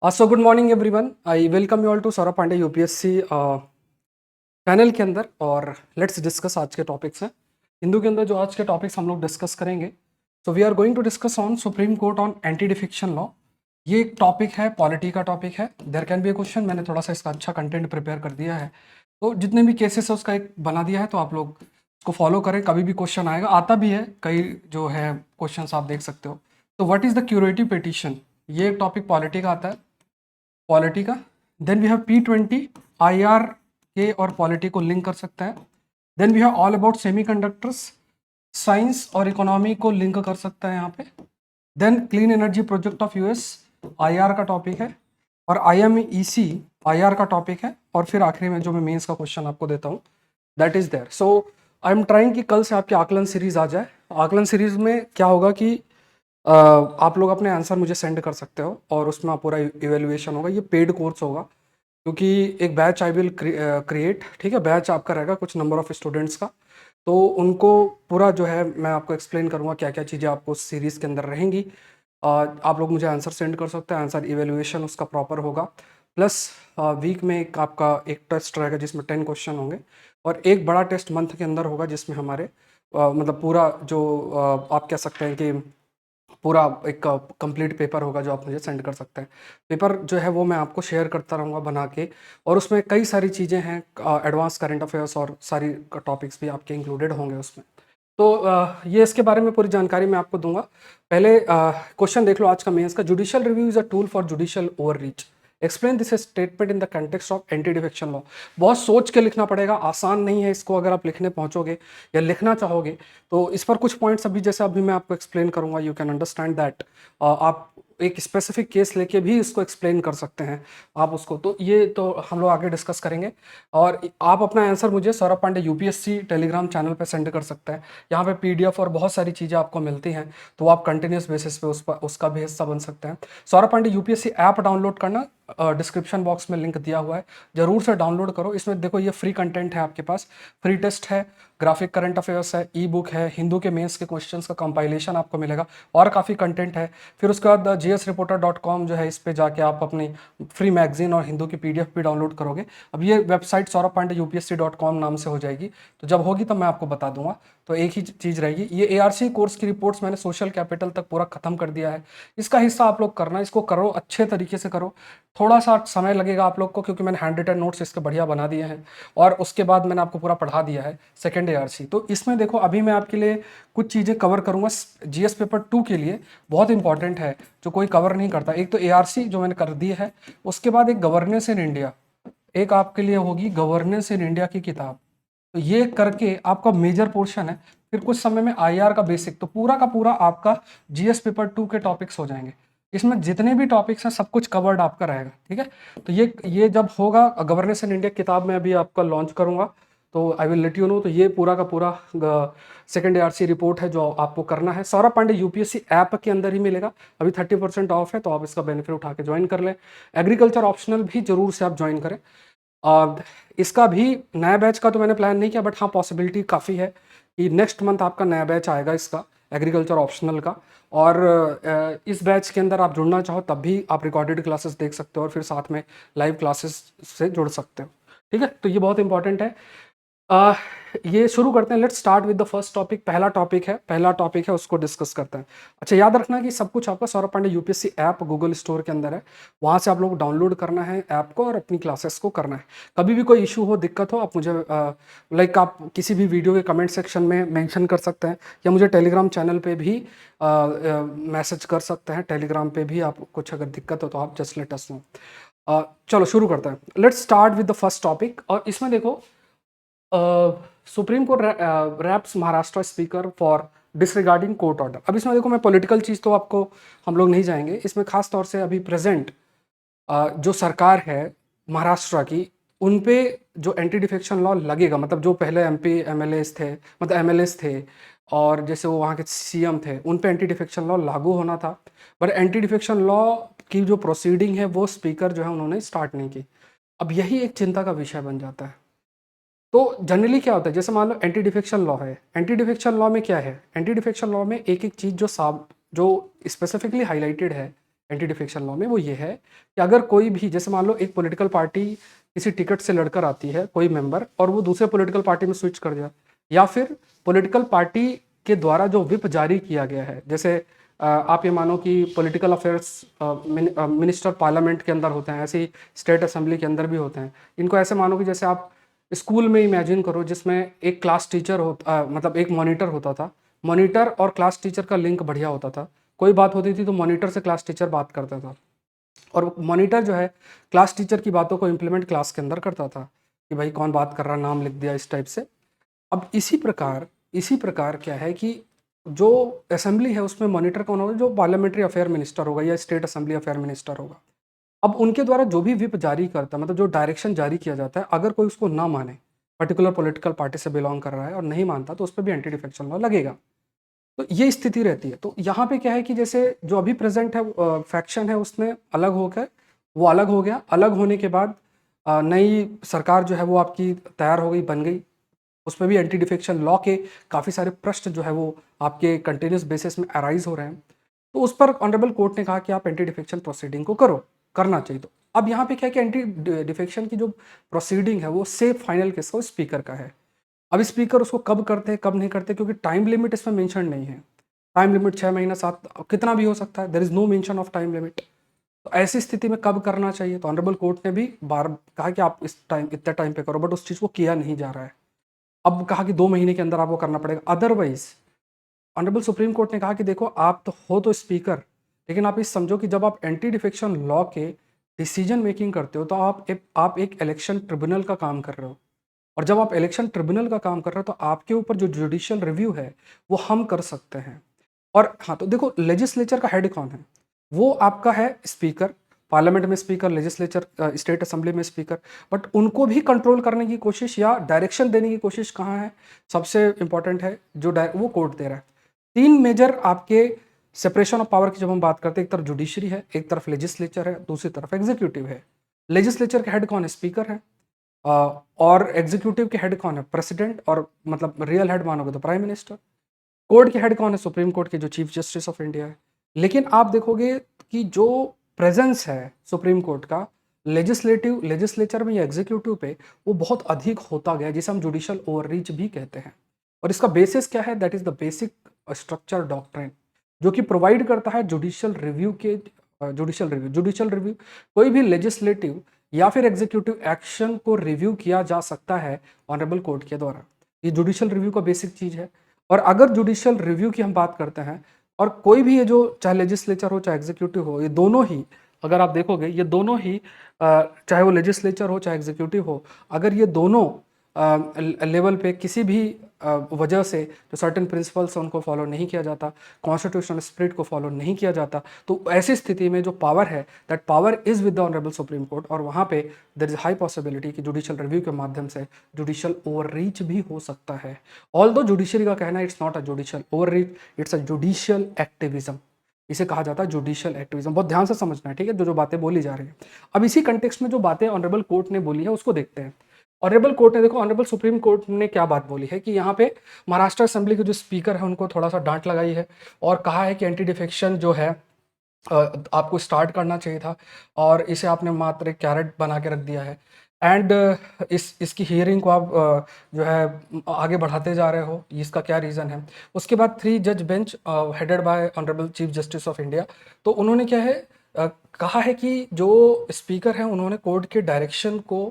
So good morning everyone. I welcome you all to Saurabh Pandey UPSC panel के अंदर। और let's discuss आज के टॉपिक्स हैं। हिंदू के अंदर जो आज के टॉपिक्स हम लोग डिस्कस करेंगे, so we are going to discuss on supreme court on anti defection law. ये एक टॉपिक है, पॉलिटी का टॉपिक है। There can be a question. मैंने थोड़ा सा इसका अच्छा कंटेंट प्रिपेयर कर दिया है, तो जितने भी केसेस है उसका एक बना दिया है, तो आप लोग उसको फॉलो करें। कभी भी क्वेश्चन आएगा, आता भी है कई जो है क्वेश्चन आप देख सकते हो। तो what is the curative petition, ये एक टॉपिक पॉलिटी का आता है, पॉलिटी का। Then we have P20, IR के और पॉलिटी को लिंक कर सकता है। Then we have all about semiconductors, science और इकोनॉमी को लिंक कर सकता है यहाँ पे। Then clean energy project of US, IR का टॉपिक है। और IMEC IR का टॉपिक है। और फिर आखिरी में जो मैं मेंस का क्वेश्चन आपको देता हूँ, that is there. So I am trying कि कल से आपकी आकलन सीरीज आ जाए। आकलन सीरीज में क्या होगा कि आप लोग अपने आंसर मुझे सेंड कर सकते हो और उसमें पूरा इवेल्युएशन होगा। ये पेड कोर्स होगा, क्योंकि एक बैच आई विल क्रिएट, ठीक है। बैच आपका रहेगा कुछ नंबर ऑफ स्टूडेंट्स का, तो उनको पूरा जो है मैं आपको एक्सप्लेन करूँगा क्या क्या चीज़ें आपको सीरीज़ के अंदर रहेंगी। आप लोग मुझे आंसर सेंड कर सकते हैं, आंसर इवेल्युएशन उसका प्रॉपर होगा। प्लस वीक में एक आपका एक टेस्ट रहेगा जिसमें 10 क्वेश्चन होंगे, और एक बड़ा टेस्ट मंथ के अंदर होगा जिसमें हमारे मतलब पूरा जो आप कह सकते हैं कि पूरा एक कंप्लीट पेपर होगा जो आप मुझे सेंड कर सकते हैं। पेपर जो है वो मैं आपको शेयर करता रहूँगा बना के, और उसमें कई सारी चीज़ें हैं, एडवांस करंट अफेयर्स और सारी टॉपिक्स भी आपके इंक्लूडेड होंगे उसमें। तो ये इसके बारे में पूरी जानकारी मैं आपको दूंगा। पहले क्वेश्चन देख लो आज का मेंस का। Judicial review is a tool for judicial overreach. Explain this statement in the context of anti defection law. बहुत सोच के लिखना पड़ेगा, आसान नहीं है इसको। अगर आप लिखने पहुंचोगे या लिखना चाहोगे तो इस पर कुछ पॉइंट्स अभी जैसे अभी मैं आपको एक्सप्लेन करूंगा, यू कैन अंडरस्टैंड दैट। आप एक स्पेसिफिक केस लेके भी इसको एक्सप्लेन कर सकते हैं आप उसको। तो ये तो हम लोग आगे डिस्कस करेंगे। और आप अपना आंसर मुझे Saurabh Pandey UPSC telegram channel पे सेंड कर सकते हैं। यहाँ पे PDF और बहुत सारी चीज़ें आपको मिलती हैं, तो आप कंटिन्यूस बेसिस पे उसका भी हिस्सा बन सकते हैं। Saurabh Pandey UPSC app download करना, डिस्क्रिप्शन बॉक्स में लिंक दिया हुआ है, जरूर से डाउनलोड करो। इसमें देखो ये फ्री कंटेंट है आपके पास, फ्री टेस्ट है, ग्राफिक करंट अफेयर्स है, ई बुक है, हिंदू के मेंस के क्वेश्चंस का कंपाइलेशन आपको मिलेगा, और काफ़ी कंटेंट है। फिर उसके बाद GSreporter.com जो है, इस पे जाके आप अपनी फ्री मैगजीन और हिंदू की PDF भी डाउनलोड करोगे। अब ये वेबसाइट सौरभ पांडे UPSC.com नाम से हो जाएगी, तो जब होगी तब मैं आपको बता दूंगा। तो एक ही चीज़ रहेगी, ये ARC कोर्स की रिपोर्ट्स मैंने सोशल कैपिटल तक पूरा खत्म कर दिया है। इसका हिस्सा आप लोग करना, इसको करो, अच्छे तरीके से करो। थोड़ा सा समय लगेगा आप लोग को, क्योंकि मैंने हैंड रिटन नोट्स इसके बढ़िया बना दिए हैं, और उसके बाद मैंने आपको पूरा पढ़ा दिया है सेकेंड ARC। तो इसमें देखो अभी मैं आपके लिए कुछ चीज़ें कवर करूँगा GS पेपर 2 के लिए, बहुत इंपॉर्टेंट है, जो कोई कवर नहीं करता। एक तो ARC जो मैंने कर दी है, उसके बाद एक गवर्नेंस इन इंडिया, एक आपके लिए होगी गवर्नेंस इन इंडिया की किताब। तो ये करके आपका मेजर पोर्शन है। फिर कुछ समय में IR का बेसिक, तो पूरा का पूरा आपका GS पेपर 2 के टॉपिक्स हो जाएंगे। इसमें जितने भी टॉपिक्स हैं सब कुछ कवर्ड आपका रहेगा, ठीक है। तो ये जब होगा, गवर्नेंस इन इंडिया किताब में अभी आपका लॉन्च करूंगा, तो I will let you know. तो ये पूरा का पूरा सेकेंड ARC रिपोर्ट है जो आपको करना है। सौरभ पांडे UPSC ऐप के अंदर ही मिलेगा। अभी 30% ऑफ है, तो आप इसका बेनिफिट उठा के ज्वाइन कर लें। एग्रीकल्चर ऑप्शनल भी जरूर से आप ज्वाइन करें। इसका भी नया बैच का तो मैंने प्लान नहीं किया, बट हाँ पॉसिबिलिटी काफ़ी है कि नेक्स्ट मंथ आपका नया बैच आएगा इसका, एग्रीकल्चर ऑप्शनल का। और इस बैच के अंदर आप जुड़ना चाहो तब भी आप रिकॉर्डेड क्लासेस देख सकते हो, और फिर साथ में लाइव क्लासेस से जुड़ सकते हो, ठीक है। तो ये बहुत इंपॉर्टेंट है। आ, ये शुरू करते हैं। Let's start with the first topic. पहला टॉपिक है उसको डिस्कस करते हैं। अच्छा, याद रखना कि सब कुछ आपका Saurabh Pandey UPSC app Google store के अंदर है, वहाँ से आप लोग डाउनलोड करना है ऐप को और अपनी क्लासेस को करना है। कभी भी कोई इशू हो, दिक्कत हो, आप मुझे आप किसी भी वीडियो के कमेंट सेक्शन में मेंशन कर सकते हैं, या मुझे टेलीग्राम चैनल पे भी मैसेज कर सकते हैं। टेलीग्राम पे भी आप कुछ अगर दिक्कत हो तो आप जस्ट लेट अस नो। चलो शुरू करते हैं। Let's start with the first topic. और इसमें देखो, supreme court raps Maharashtra speaker for disregarding court order. अब इसमें देखो, मैं पॉलिटिकल चीज़ तो आपको हम लोग नहीं जाएंगे इसमें, खास तौर से अभी प्रेजेंट जो सरकार है महाराष्ट्र की, उन पे जो एंटी डिफेक्शन लॉ लगेगा, मतलब जो पहले MP MLAs थे, मतलब MLAs थे, और जैसे वो वहाँ के CM थे, उन पे एंटी डिफेक्शन लॉ लागू होना था। पर एंटी डिफेक्शन लॉ की जो प्रोसीडिंग है वो स्पीकर जो है उन्होंने स्टार्ट नहीं की। अब यही एक चिंता का विषय बन जाता है। तो जनरली क्या होता है, जैसे मान लो एंटी डिफेक्शन लॉ है, एंटी डिफेक्शन लॉ में क्या है, एंटी डिफेक्शन लॉ में एक एक चीज़ जो स्पेसिफिकली हाईलाइटेड है एंटी डिफेक्शन लॉ में वो ये है कि अगर कोई भी, जैसे मान लो एक पॉलिटिकल पार्टी किसी टिकट से लड़कर आती है कोई मेंबर, और वो दूसरे पॉलिटिकल पार्टी में स्विच कर जाए, या फिर पॉलिटिकल पार्टी के द्वारा जो विप जारी किया गया है, जैसे आप ये मानो कि पॉलिटिकल अफेयर्स मिनिस्टर पार्लियामेंट के अंदर होते हैं, ऐसे ही स्टेट असेंबली के अंदर भी होते हैं। इनको ऐसे मानो कि जैसे आप स्कूल में इमेजिन करो, जिसमें एक क्लास टीचर होता, मतलब एक मॉनिटर होता था, मॉनिटर और क्लास टीचर का लिंक बढ़िया होता था। कोई बात होती थी तो मॉनिटर से क्लास टीचर बात करता था, और मॉनिटर जो है क्लास टीचर की बातों को इम्प्लीमेंट क्लास के अंदर करता था कि भाई कौन बात कर रहा, नाम लिख दिया, इस टाइप से। अब इसी प्रकार क्या है कि जो असेंबली है उसमें मॉनिटर कौन होगा, जो पार्लियामेंट्री अफेयर मिनिस्टर होगा या स्टेट असेंबली अफेयर मिनिस्टर होगा। अब उनके द्वारा जो भी विप जारी करता है, मतलब जो डायरेक्शन जारी किया जाता है, अगर कोई उसको ना माने, पर्टिकुलर पॉलिटिकल पार्टी से बिलोंग कर रहा है और नहीं मानता, तो उस पर भी एंटी डिफेक्शन लॉ लगेगा। तो ये स्थिति रहती है। तो यहाँ पे क्या है कि जैसे जो अभी प्रेजेंट है फैक्शन है, उसने अलग होकर वो अलग हो गया, अलग होने के बाद नई सरकार जो है वो आपकी तैयार हो गई, बन गई। उसमें भी एंटी डिफेक्शन लॉ के काफ़ी सारे प्रश्न जो है वो आपके कंटिन्यूस बेसिस में अराइज हो रहे हैं। तो उस पर ऑनरेबल कोर्ट ने कहा कि आप एंटी डिफेक्शन प्रोसीडिंग को करो, करना चाहिए। तो अब यहाँ पे क्या है कि एंटी डिफेक्शन की जो प्रोसीडिंग है वो सेफ फाइनल किसका, स्पीकर का है। अब स्पीकर उसको कब करते हैं कब नहीं करते, क्योंकि टाइम लिमिट इसमें मेंशन नहीं है। टाइम लिमिट 6 महीना 7 कितना भी हो सकता है, there is no mention of time limit. तो ऐसी स्थिति में कब करना चाहिए, तो ऑनरेबल कोर्ट ने भी बार कहा कि आप इस टाइम इतने टाइम पे करो, बट उस चीज़ को किया नहीं जा रहा है। अब कहा कि 2 महीने के अंदर आपको करना पड़ेगा, अदरवाइज ऑनरेबल सुप्रीम कोर्ट ने कहा कि देखो आप तो हो तो स्पीकर, लेकिन आप इस समझो कि जब आप एंटी डिफेक्शन लॉ के डिसीजन मेकिंग करते हो तो आप एक इलेक्शन ट्रिब्यूनल का काम कर रहे हो। और जब आप इलेक्शन ट्रिब्यूनल का काम कर रहे हो तो आपके ऊपर जो जुडिशियल रिव्यू है वो हम कर सकते हैं। और हाँ, तो देखो लेजिस्लेचर का हेड कौन है, वो आपका है स्पीकर, पार्लियामेंट में स्पीकर, लेजिस्लेचर स्टेट असेंबली में स्पीकर। बट उनको भी कंट्रोल करने की कोशिश या डायरेक्शन देने की कोशिश कहाँ है, सबसे इंपॉर्टेंट है जो वो कोर्ट दे रहा है। तीन मेजर आपके सेपरेशन ऑफ पावर की जब हम बात करते हैं, एक तरफ जुडिशरी है, एक तरफ लेजिस्लेचर है, दूसरी तरफ एग्जीक्यूटिव है। लेजिस्लेचर के हेड कौन है, स्पीकर है। और एग्जीक्यूटिव के हेड कौन है, प्रेसिडेंट, और मतलब रियल हेड मानोगे तो प्राइम मिनिस्टर। कोर्ट के हेड कौन है, सुप्रीम कोर्ट के जो चीफ जस्टिस ऑफ इंडिया है। लेकिन आप देखोगे कि जो प्रेजेंस है सुप्रीम कोर्ट का लेजिस्लेचर में या एग्जीक्यूटिव पे, वो बहुत अधिक होता गया, जिसे हम जुडिशियल ओवररीच भी कहते हैं। और इसका बेसिस क्या है, that is the basic structure doctrine, जो कि प्रोवाइड करता है जुडिशियल रिव्यू के जुडिशियल रिव्यू। कोई भी लेजिस्लेटिव या फिर एग्जीक्यूटिव एक्शन को रिव्यू किया जा सकता है ऑनरेबल कोर्ट के द्वारा। ये जुडिशियल रिव्यू का बेसिक चीज है। और अगर जुडिशियल रिव्यू की हम बात करते हैं, और कोई भी ये जो चाहे लेजिस्लेचर हो चाहे एग्जीक्यूटिव हो, ये दोनों ही, अगर आप देखोगे ये दोनों ही चाहे वो लेजिस्लेचर हो चाहे एग्जीक्यूटिव हो, अगर ये दोनों लेवल पे किसी भी वजह से जो सर्टेन प्रिंसिपल्स उनको फॉलो नहीं किया जाता, कॉन्स्टिट्यूशनल स्पिरिट को फॉलो नहीं किया जाता, तो ऐसी स्थिति में जो पावर है, that power is with the honourable supreme court. और वहाँ पे देयर इज हाई पॉसिबिलिटी कि जुडिशियल रिव्यू के माध्यम से जुडिशियल ओवररीच भी हो सकता है। ऑल्दो जुडिशरी का कहना है it's not a judicial overreach, it's a judicial activism. इसे कहा जाता है जुडिशियल एक्टिविज्म। बहुत ध्यान से समझना है, ठीक है, जो बातें बोली जा रही है। अब इसी कंटेक्स्ट में जो बातें ऑनरेबल कोर्ट ने बोली है उसको देखते हैं। ऑनरेबल कोर्ट ने, देखो ऑनरेबल सुप्रीम कोर्ट ने क्या बात बोली है कि यहाँ पे महाराष्ट्र असेंबली के जो स्पीकर है उनको थोड़ा सा डांट लगाई है, और कहा है कि एंटी डिफेक्शन जो है आपको स्टार्ट करना चाहिए था, और इसे आपने मात्र एक कैरेट बना के रख दिया है। एंड इसकी हियरिंग को आप जो है आगे बढ़ाते जा रहे हो, इसका क्या रीज़न है। उसके बाद 3 जज bench headed by honourable chief justice of India, तो उन्होंने क्या है कहा है कि जो स्पीकर हैं उन्होंने कोर्ट के डायरेक्शन को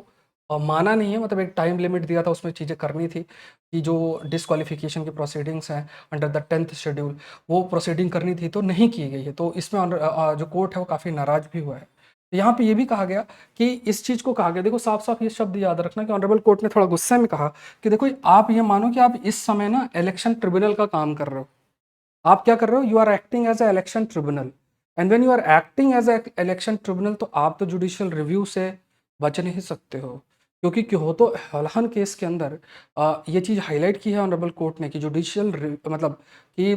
माना नहीं है, मतलब एक टाइम लिमिट दिया था, उसमें चीज़ें करनी थी कि जो डिसक्वालिफिकेशन की प्रोसीडिंग्स हैं अंडर द 10th शेड्यूल, वो प्रोसीडिंग करनी थी तो नहीं की गई है। तो इसमें जो कोर्ट है वो काफ़ी नाराज भी हुआ है। तो यहाँ पे ये भी कहा गया कि इस चीज़ को कहा गया, देखो साफ साफ ये शब्द याद रखना कि ऑनरेबल कोर्ट ने थोड़ा गुस्से में कहा कि देखो आप ये मानो कि आप इस समय ना इलेक्शन ट्रिब्यूनल का काम कर रहे हो। आप क्या कर रहे हो, you are acting as a election tribunal. And when you are acting as a election tribunal, तो आप तो जुडिशियल रिव्यू से बच नहीं सकते हो। क्योंकि क्योंतो हल्हन केस के अंदर ये चीज़ हाईलाइट की है ऑनरेबल कोर्ट ने कि जुडिशियल मतलब कि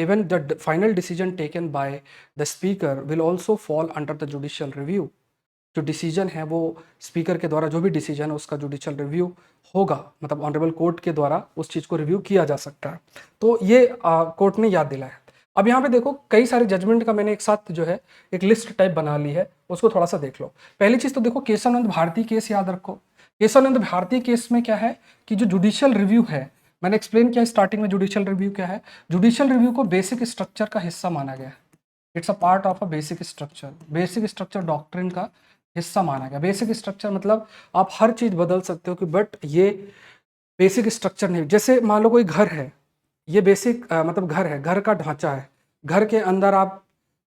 even the final decision taken by the speaker will also fall under the judicial review. जो डिसीजन है वो स्पीकर के द्वारा जो भी डिसीजन है उसका जुडिशियल रिव्यू होगा, मतलब ऑनरेबल कोर्ट के द्वारा उस चीज़ को रिव्यू किया जा सकता है। तो ये कोर्ट ने याद दिलाया। अब यहाँ पे देखो कई सारे जजमेंट का मैंने एक साथ जो है एक लिस्ट टाइप बना ली है, उसको थोड़ा सा देख लो। पहली चीज तो देखो केशवानंद भारती केस याद रखो। केशवानंद भारती केस में क्या है कि जो जुडिशियल रिव्यू है, मैंने एक्सप्लेन किया स्टार्टिंग में जुडिशियल रिव्यू क्या है। जुडिशियल रिव्यू को बेसिक स्ट्रक्चर का हिस्सा माना गया है। It's a part of a basic structure doctrine का हिस्सा माना गया। बेसिक स्ट्रक्चर मतलब आप हर चीज बदल सकते हो कि बट ये बेसिक स्ट्रक्चर नहीं। जैसे मान लो कोई घर है, ये बेसिक मतलब घर है, घर का ढांचा है, घर के अंदर आप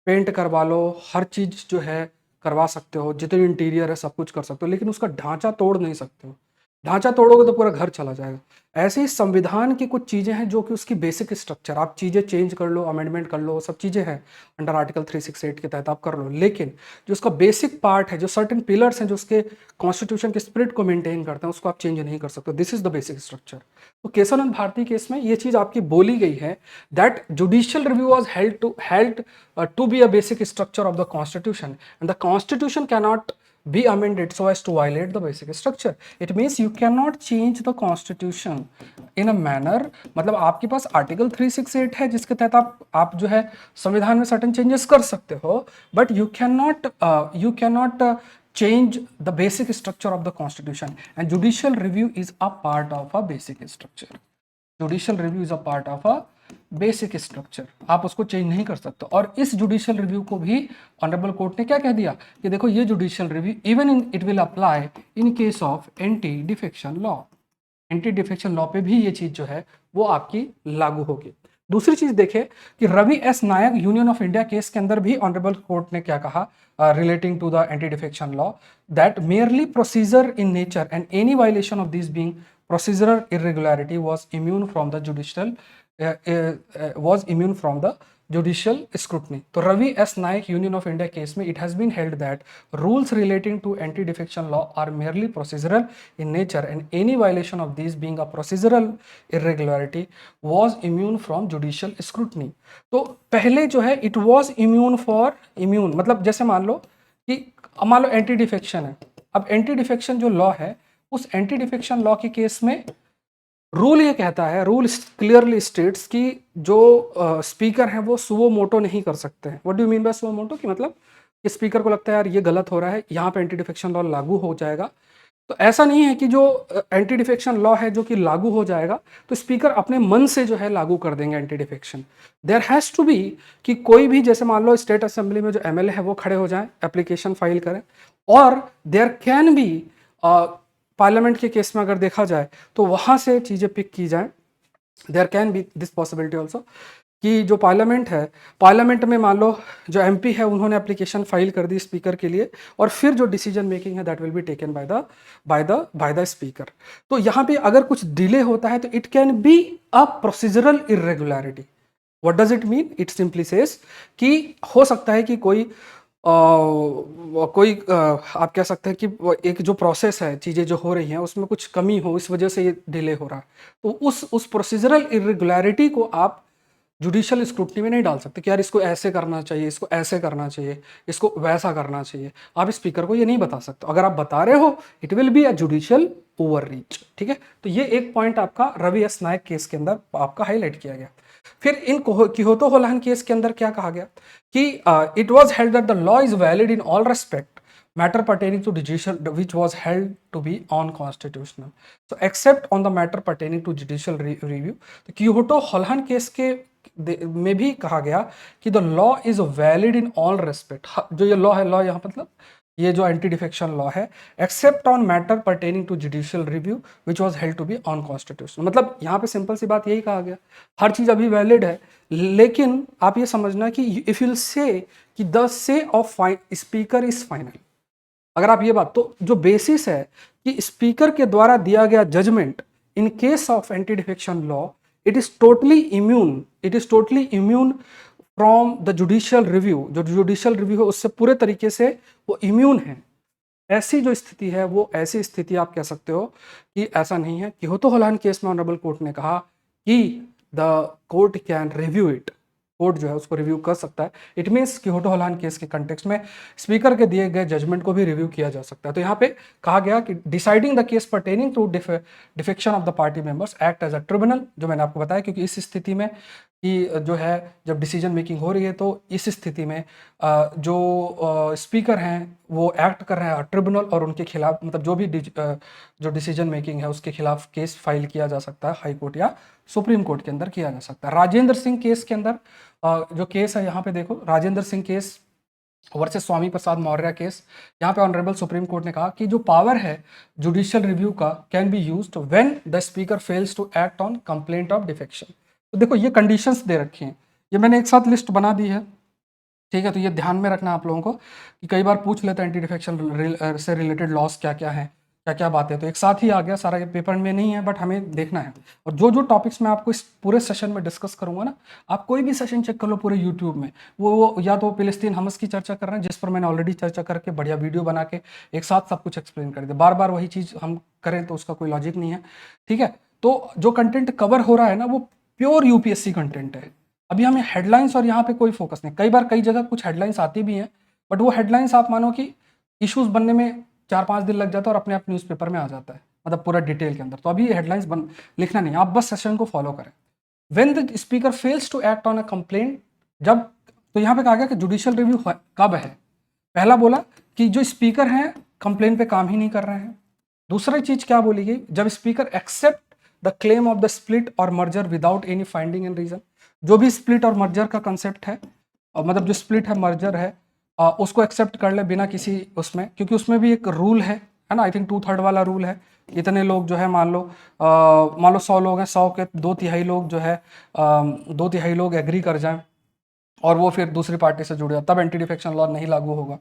पेंट करवा लो, हर चीज जो है करवा सकते हो, जितनी इंटीरियर है सब कुछ कर सकते हो, लेकिन उसका ढांचा तोड़ नहीं सकते हो। ढांचा तोड़ोगे तो पूरा घर चला जाएगा। ऐसे ही संविधान की कुछ चीजें हैं जो कि उसकी बेसिक स्ट्रक्चर, आप चीजें चेंज कर लो, अमेंडमेंट कर लो, सब चीजें हैं अंडर आर्टिकल 368 के तहत आप कर लो, लेकिन जो उसका बेसिक पार्ट है, जो सर्टेन पिलर्स हैं जो उसके कॉन्स्टिट्यूशन के स्पिरिट को मेंटेन करते हैं, उसको आप चेंज नहीं कर सकते। This is the basic structure. तो केशवानंद भारती केस में ये चीज आपकी बोली गई है that judicial review was held to be a basic structure of the constitution, and the constitution cannot be amended so as to violate the basic structure. It means you cannot change the constitution in a manner, मतलब आपके पास article 368 है जिसके तहत आप जो है संविधान में सर्टेन चेंजेस कर सकते हो, but you cannot change the basic structure of the constitution, and judicial review is a part of a basic structure. Judicial review is a part of a basic structure, आप उसको change नहीं कर सकते। और इस जुडिशियल रिव्यू को भी honourable court ने क्या कह दिया कि देखो ये judicial review even in it will apply in case of anti defection law. Anti defection law पे भी ये चीज जो है वो आपकी लागू होगी। दूसरी चीज देखें कि Ravi S Nayak union of India case के अंदर भी ऑनरेबल कोर्ट ने क्या कहा relating to the anti defection law, that merely procedure in nature and any violation of this being procedural irregularity was immune from the judicial scrutiny. तो Ravi S Nayak union of India case में it has been held that rules relating to anti-defection law are merely procedural in nature and any violation of these being a procedural irregularity was immune from judicial scrutiny. तो पहले जो है it was immune मतलब जैसे मान लो anti defection है। अब anti defection जो लॉ है, उस एंटी डिफेक्शन लॉ के केस में रूल ये कहता है, रूल क्लियरली स्टेट्स कि जो स्पीकर हैं वो सुवो मोटो नहीं कर सकते हैं। What do you mean by suo motu? कि मतलब स्पीकर को लगता है यार ये गलत हो रहा है, यहाँ पे एंटी डिफेक्शन लॉ लागू हो जाएगा। तो ऐसा नहीं है कि जो एंटी डिफेक्शन लॉ है जो कि लागू हो जाएगा तो स्पीकर अपने मन से जो है लागू कर देंगे anti defection. There has to be कि कोई भी, जैसे मान लो स्टेट असेंबली में जो एमएलए है वो खड़े हो जाएं, एप्लीकेशन फाइल करें, और देयर कैन बी पार्लियामेंट के केस में अगर देखा जाए तो वहां से चीजें पिक की जाए। There can be this possibility also कि जो पार्लियामेंट है, पार्लियामेंट में मान लो जो एमपी है उन्होंने एप्लीकेशन फाइल कर दी स्पीकर के लिए, और फिर जो डिसीजन मेकिंग है that will be taken by the speaker. तो यहाँ पे अगर कुछ डिले होता है तो it can be a procedural irregularity. What does it mean? It simply says कि हो सकता है कि आप कह सकते हैं कि एक जो प्रोसेस है, चीज़ें जो हो रही हैं उसमें कुछ कमी हो, इस वजह से ये डिले हो रहा है। तो उस प्रोसीजरल इरेगुलरिटी को आप जुडिशियल स्क्रूटनी में नहीं डाल सकते कि यार इसको ऐसे करना चाहिए, इसको ऐसे करना चाहिए, इसको वैसा करना चाहिए। आप स्पीकर को ये नहीं बता सकते। अगर आप बता रहे हो it will be a judicial over reach. ठीक है, तो ये एक पॉइंट आपका रवि एस नायक केस के अंदर आपका हाईलाइट किया गया। फिर इन किहोतो होलाहन केस के अंदर क्या कहा गया कि it was held that the law is valid in all respect matter pertaining to judicial which was held to be unconstitutional, so except on the matter pertaining to judicial review. तो Kihoto होलाहन case के में भी कहा गया कि the law is valid in all respect. जो ये law है, लॉ यहाँ मतलब ये जो एंटी डिफेक्शन लॉ है, except on matter pertaining to judicial review which was held to be unconstitutional. मतलब यहाँ पे सिंपल सी बात यही कहा गया, हर चीज अभी वैलिड है, लेकिन आप ये समझना कि इफ यू से कि द से ऑफ स्पीकर इज फाइनल। अगर आप ये बात, तो जो बेसिस है कि स्पीकर के द्वारा दिया गया judgement in case of anti defection law, it is totally immune from the judicial review. जो जुडिशियल रिव्यू है उससे पूरे तरीके से वो इम्यून है। ऐसी जो स्थिति है वो ऐसी स्थिति आप कह सकते हो कि ऐसा नहीं है। किहोतो होलाहन केस में ऑनरेबल कोर्ट ने कहा कि the court can review it, court जो है उसको रिव्यू कर सकता है। इट मीन्स किहोतो होलाहन केस के कंटेक्स्ट में स्पीकर के दिए गए जजमेंट को भी रिव्यू किया जा सकता है। तो यहाँ पे कहा गया कि deciding the case pertaining to defection of the party members act as a tribunal, जो मैंने आपको बताया, क्योंकि इस स्थिति में कि जो है जब डिसीजन मेकिंग हो रही है तो इस स्थिति में जो स्पीकर हैं वो एक्ट कर रहे हैं ट्रिब्यूनल और उनके खिलाफ, मतलब जो भी जो डिसीजन मेकिंग है उसके खिलाफ केस फाइल किया जा सकता है हाई कोर्ट या सुप्रीम कोर्ट के अंदर किया जा सकता है। राजेंद्र सिंह केस के अंदर जो केस है यहाँ पे देखो, Rajendra Singh case versus Swami Prasad Maurya case, यहाँ पे ऑनरेबल सुप्रीम कोर्ट ने कहा कि जो पावर है जुडिशियल रिव्यू का can be used when the speaker fails to act on complaint of defection. तो देखो ये कंडीशंस दे रखी हैं, ये मैंने एक साथ लिस्ट बना दी है, ठीक है। तो ये ध्यान में रखना आप लोगों को कि कई बार पूछ लेते हैं एंटी डिफेक्शन से रिलेटेड लॉस क्या क्या है, क्या क्या बातें। तो एक साथ ही आ गया सारा, ये पेपर में नहीं है बट हमें देखना है। और जो जो टॉपिक्स मैं आपको इस पूरे सेशन में डिस्कस करूंगा ना, आप कोई भी सेशन चेक कर लो पूरे यूट्यूब में, वो या तो फिलिस्तीन हमस की चर्चा कर रहे हैं जिस पर मैंने ऑलरेडी चर्चा करके बढ़िया वीडियो बना के एक साथ सब कुछ एक्सप्लेन कर दिया, बार बार वही चीज़ हम करें तो उसका कोई लॉजिक नहीं है, ठीक है। तो जो कंटेंट कवर हो रहा है ना वो प्योर यूपीएससी कंटेंट है। अभी हमें हेडलाइंस और यहाँ पे कोई फोकस नहीं, कई बार कई जगह कुछ हेडलाइंस आती भी हैं बट वो हेडलाइंस आप मानो कि इश्यूज बनने में 4-5 दिन लग जाता है और अपने आप न्यूज़पेपर में आ जाता है, मतलब पूरा डिटेल के अंदर। तो अभी हेडलाइंस लिखना नहीं, आप बस सेशन को फॉलो करें। When the speaker fails to act on a complaint, जब, तो यहाँ पे कहा गया कि जुडिशियल रिव्यू कब है। पहला बोला कि जो स्पीकर हैं कंप्लेंट पे काम ही नहीं कर रहे हैं। दूसरी चीज क्या बोली गई, जब speaker accept the claim of the split और merger without any finding and reason. जो भी स्प्लिट और मर्जर का कंसेप्ट है, मतलब जो स्प्लिट है मर्जर है, उसको एक्सेप्ट कर ले बिना किसी उसमें, क्योंकि उसमें भी एक रूल है ना, आई थिंक 2/3 वाला रूल है। इतने लोग जो है मान लो 100 लोग हैं, 100 के 2/3 लोग जो है 2/3 लोग एग्री कर जाएं और वो फिर दूसरी पार्टी से जुड़े, तब एंटी डिफेक्शन लॉ नहीं लागू होगा,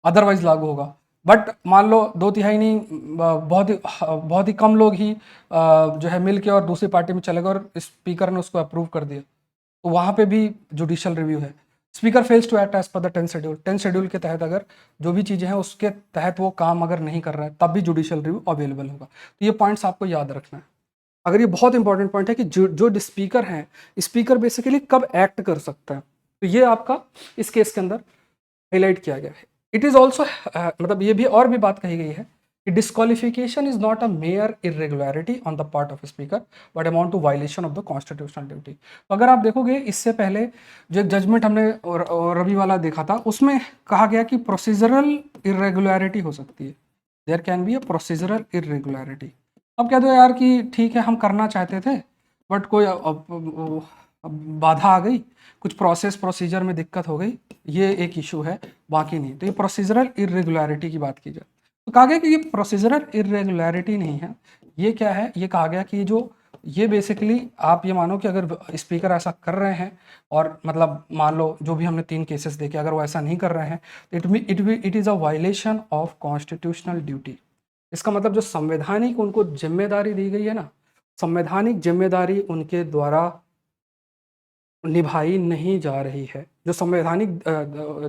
अदरवाइज लागू होगा। बट मान लो 2/3 नहीं, बहुत ही कम लोग ही जो है मिल के और दूसरी पार्टी में चले गए और स्पीकर ने उसको अप्रूव कर दिया, तो वहाँ पे भी जुडिशियल रिव्यू है। Speaker fails to act as per the 10th schedule, 10th schedule के तहत अगर जो भी चीज़ें हैं उसके तहत वो काम अगर नहीं कर रहा है तब भी जुडिशियल रिव्यू अवेलेबल होगा। तो ये पॉइंट्स आपको याद रखना है। अगर ये बहुत इंपॉर्टेंट पॉइंट है कि जो स्पीकर हैं, स्पीकर बेसिकली कब एक्ट कर सकता है, तो ये आपका इस केस के अंदर हाईलाइट किया गया है। इट इज़ ऑल्सो मतलब ये भी और भी बात कही गई है कि disqualification is not a mere irregularity on the part of speaker but amount to violation of the constitutional duty. तो अगर आप देखोगे इससे पहले जो एक जजमेंट हमने और रवि वाला देखा था, उसमें कहा गया कि प्रोसीजरल इरेगुलरिटी हो सकती है, there can be a procedural irregularity. अब कह दो यार कि ठीक है हम करना चाहते थे बट कोई बाधा आ गई, कुछ प्रोसीजर में दिक्कत हो गई, ये एक इशू है, बाकी नहीं। तो ये प्रोसीजरल इरेगुलरिटी की बात की जाए तो कहा गया कि ये प्रोसीजरल इरेगुलरिटी नहीं है, ये क्या है, ये कहा गया कि जो ये बेसिकली आप ये मानो कि अगर स्पीकर ऐसा कर रहे हैं और मतलब मान लो जो भी हमने 3 केसेस देखे, अगर वो ऐसा नहीं कर रहे हैं तो it is a violation of constitutional duty. इसका मतलब जो संवैधानिक उनको जिम्मेदारी दी गई है ना, संवैधानिक जिम्मेदारी उनके द्वारा निभाई नहीं जा रही है, जो संवैधानिक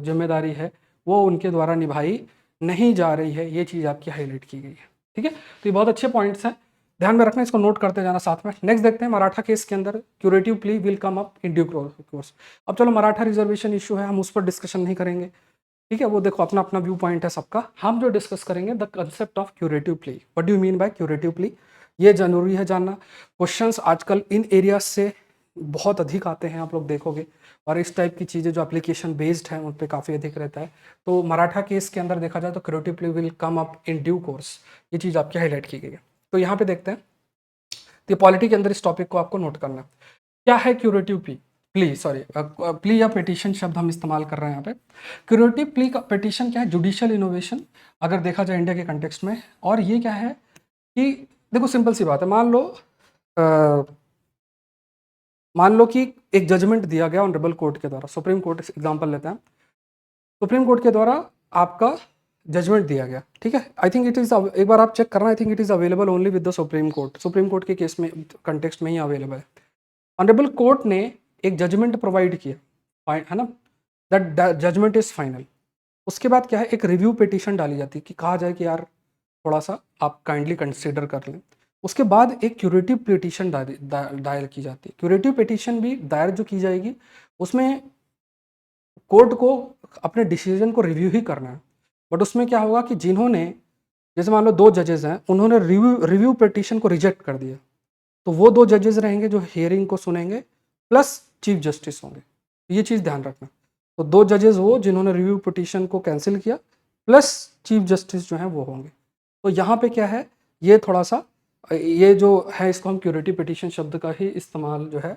जिम्मेदारी है वो उनके द्वारा निभाई नहीं जा रही है, ये चीज़ आपकी हाईलाइट की गई है, ठीक है। तो ये बहुत अच्छे पॉइंट्स हैं, ध्यान में रखना, इसको नोट करते जाना साथ में। नेक्स्ट देखते हैं मराठा केस के अंदर curative plea will come up in due course. अब चलो मराठा रिजर्वेशन इशू है, हम उस पर डिस्कशन नहीं करेंगे, ठीक है। वो देखो अपना अपना व्यू पॉइंट है सबका, हम जो डिस्कस करेंगे the concept of curative plea. What do you mean bye curative plea, ये जरूरी है जानना। क्वेश्चंस आजकल इन एरियाज से बहुत अधिक आते हैं, आप लोग देखोगे, और इस टाइप की चीज़ें जो एप्लीकेशन बेस्ड हैं उन पर काफ़ी अधिक रहता है। तो मराठा केस के अंदर देखा जाए तो curative plea will come up in due course, ये चीज़ आपकी हाईलाइट की गई है। तो यहाँ पे देखते हैं, तो पॉलिटी के अंदर इस टॉपिक को आपको नोट करना है। क्या है क्यूरेटिव प्ली, प्ली या पिटीशन शब्द हम इस्तेमाल कर रहे हैं यहाँ पे। क्यूरेटिव प्ली का पिटीशन क्या है, जुडिशियल इनोवेशन अगर देखा जाए इंडिया के कंटेक्स्ट में। और ये क्या है कि देखो सिंपल सी बात है, मान लो कि एक जजमेंट दिया गया ऑनरेबल कोर्ट के द्वारा, सुप्रीम कोर्ट एग्जांपल लेते हैं, सुप्रीम कोर्ट के द्वारा आपका जजमेंट दिया गया, ठीक है। आई थिंक इट इज़, एक बार आप चेक करना, I think it is available only with the supreme court, supreme court के केस में कंटेक्स्ट में ही अवेलेबल है। ऑनरेबल कोर्ट ने एक जजमेंट प्रोवाइड किया, है ना, दैट जजमेंट इज फाइनल। उसके बाद क्या है, एक रिव्यू पिटीशन डाली जाती है कि कहा जाए कि यार थोड़ा सा आप काइंडली कंसिडर कर लें। उसके बाद एक क्यूरेटिव पिटीशन दायर की जाती है। क्यूरेटिव पिटीशन भी दायर जो की जाएगी उसमें कोर्ट को अपने डिसीजन को रिव्यू ही करना है, बट उसमें क्या होगा कि जिन्होंने, जैसे मान लो 2 जजेस हैं, उन्होंने रिव्यू पिटीशन को रिजेक्ट कर दिया, तो वो 2 जजेस रहेंगे जो हियरिंग को सुनेंगे, प्लस चीफ जस्टिस होंगे। ये चीज़ ध्यान रखना। तो 2 जजेस वो जिन्होंने रिव्यू पिटीशन को कैंसिल किया, प्लस चीफ जस्टिस जो हैं वो होंगे। तो यहाँ पे क्या है, ये थोड़ा सा ये जो है इसको हम क्यूरेटिव पिटीशन शब्द का ही इस्तेमाल जो है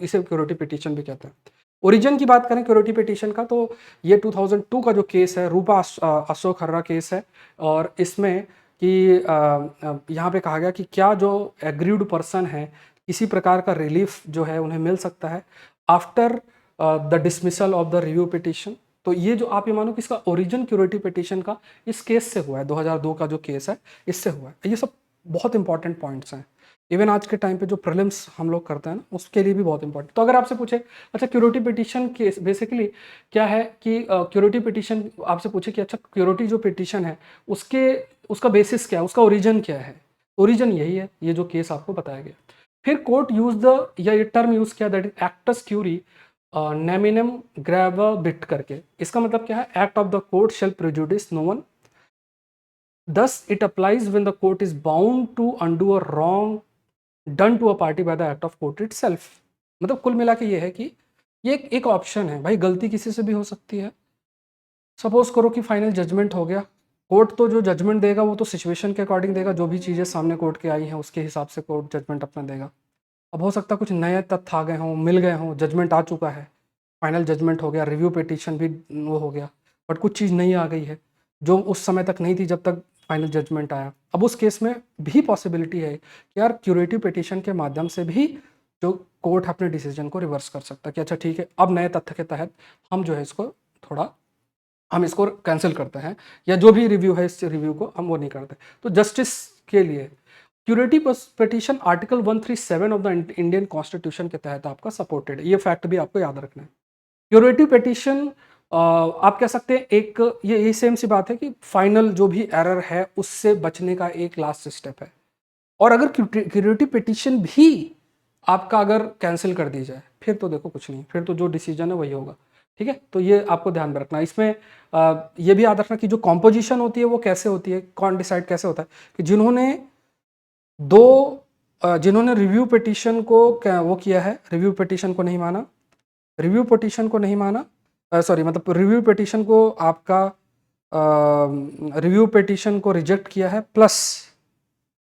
इसे क्यूरेटिव पिटीशन भी कहते हैं। ओरिजिन की बात करें क्यूरेटिव पिटीशन का, तो ये 2002 का जो केस है, रूपा अशोक हर्रा केस है। और इसमें कि यहाँ पे कहा गया कि क्या जो एग्रीड पर्सन है किसी प्रकार का रिलीफ जो है उन्हें मिल सकता है after the dismissal of the review petition. तो ये जो आप ये मानो कि इसका ओरिजिन क्यूरेटिव पिटीशन का इस केस से हुआ है, 2002 का जो केस है इससे हुआ है। ये सब बहुत इंपॉर्टेंट पॉइंट्स हैं। इवन आज के टाइम पे जो प्रीलिम्स हम लोग करते हैं ना, उसके लिए भी बहुत इंपॉर्टेंट। तो अगर आपसे पूछे अच्छा क्यूरेटिव पिटीशन केस बेसिकली क्या है कि क्यूरेटिव पिटीशन आपसे पूछे कि अच्छा क्यूरेटिव जो पिटीशन है उसका बेसिस क्या है, उसका ओरिजिन क्या है, ओरिजिन यही है, ये जो केस आपको बताया गया। फिर कोर्ट यूज द या ये टर्म यूज किया that is actus curiae neminem gravabit करके। इसका मतलब क्या है, act of the court shall prejudice no one, thus it applies when the court is bound to undo a wrong done to a party by the act of court itself। मतलब कुल मिला के ये है कि ये एक ऑप्शन है भाई, गलती किसी से भी हो सकती है। सपोज करो कि फाइनल जजमेंट हो गया, कोर्ट तो जो जजमेंट देगा वो तो सिचुएशन के अकॉर्डिंग देगा, जो भी चीज़ें सामने कोर्ट के आई हैं उसके हिसाब से कोर्ट जजमेंट अपना देगा। अब हो सकता है कुछ नए तथ्य आ गए हों, मिल गए हों, जजमेंट आ चुका है, फाइनल जजमेंट हो गया, रिव्यू पिटीशन भी वो हो गया, बट कुछ चीज़ नहीं आ गई है जो उस समय तक नहीं थी जब तक फाइनल जजमेंट आया। अब उस केस में भी पॉसिबिलिटी है कि यार क्यूरेटिव पिटीशन के माध्यम से भी जो कोर्ट अपने डिसीजन को रिवर्स कर सकता है कि अच्छा ठीक है, अब नए तथ्य के तहत हम जो है हम इसको कैंसिल करते हैं, या जो भी रिव्यू है इस रिव्यू को हम वो नहीं करते। तो जस्टिस के लिए curative petition article 137 of the Indian constitution के तहत आपका सपोर्टेड है। ये फैक्ट भी आपको याद रखना है। क्यूरेटिव पिटीशन आप कह सकते हैं एक ये सेम सी बात है कि फाइनल जो भी एरर है उससे बचने का एक लास्ट स्टेप है। और अगर क्यूरेटिव पिटीशन भी आपका अगर कैंसिल कर दी जाए फिर तो देखो कुछ नहीं, फिर तो जो डिसीजन है वही होगा। ठीक है, तो ये आपको ध्यान में रखना। इसमें ये भी याद रखना कि जो कॉम्पोजिशन होती है वो कैसे होती है, कौन डिसाइड कैसे होता है कि जिन्होंने रिव्यू पिटीशन को वो किया है, रिव्यू पिटीशन को नहीं माना, सॉरी मतलब रिव्यू पिटीशन को आपका रिव्यू पिटीशन को रिजेक्ट किया है प्लस,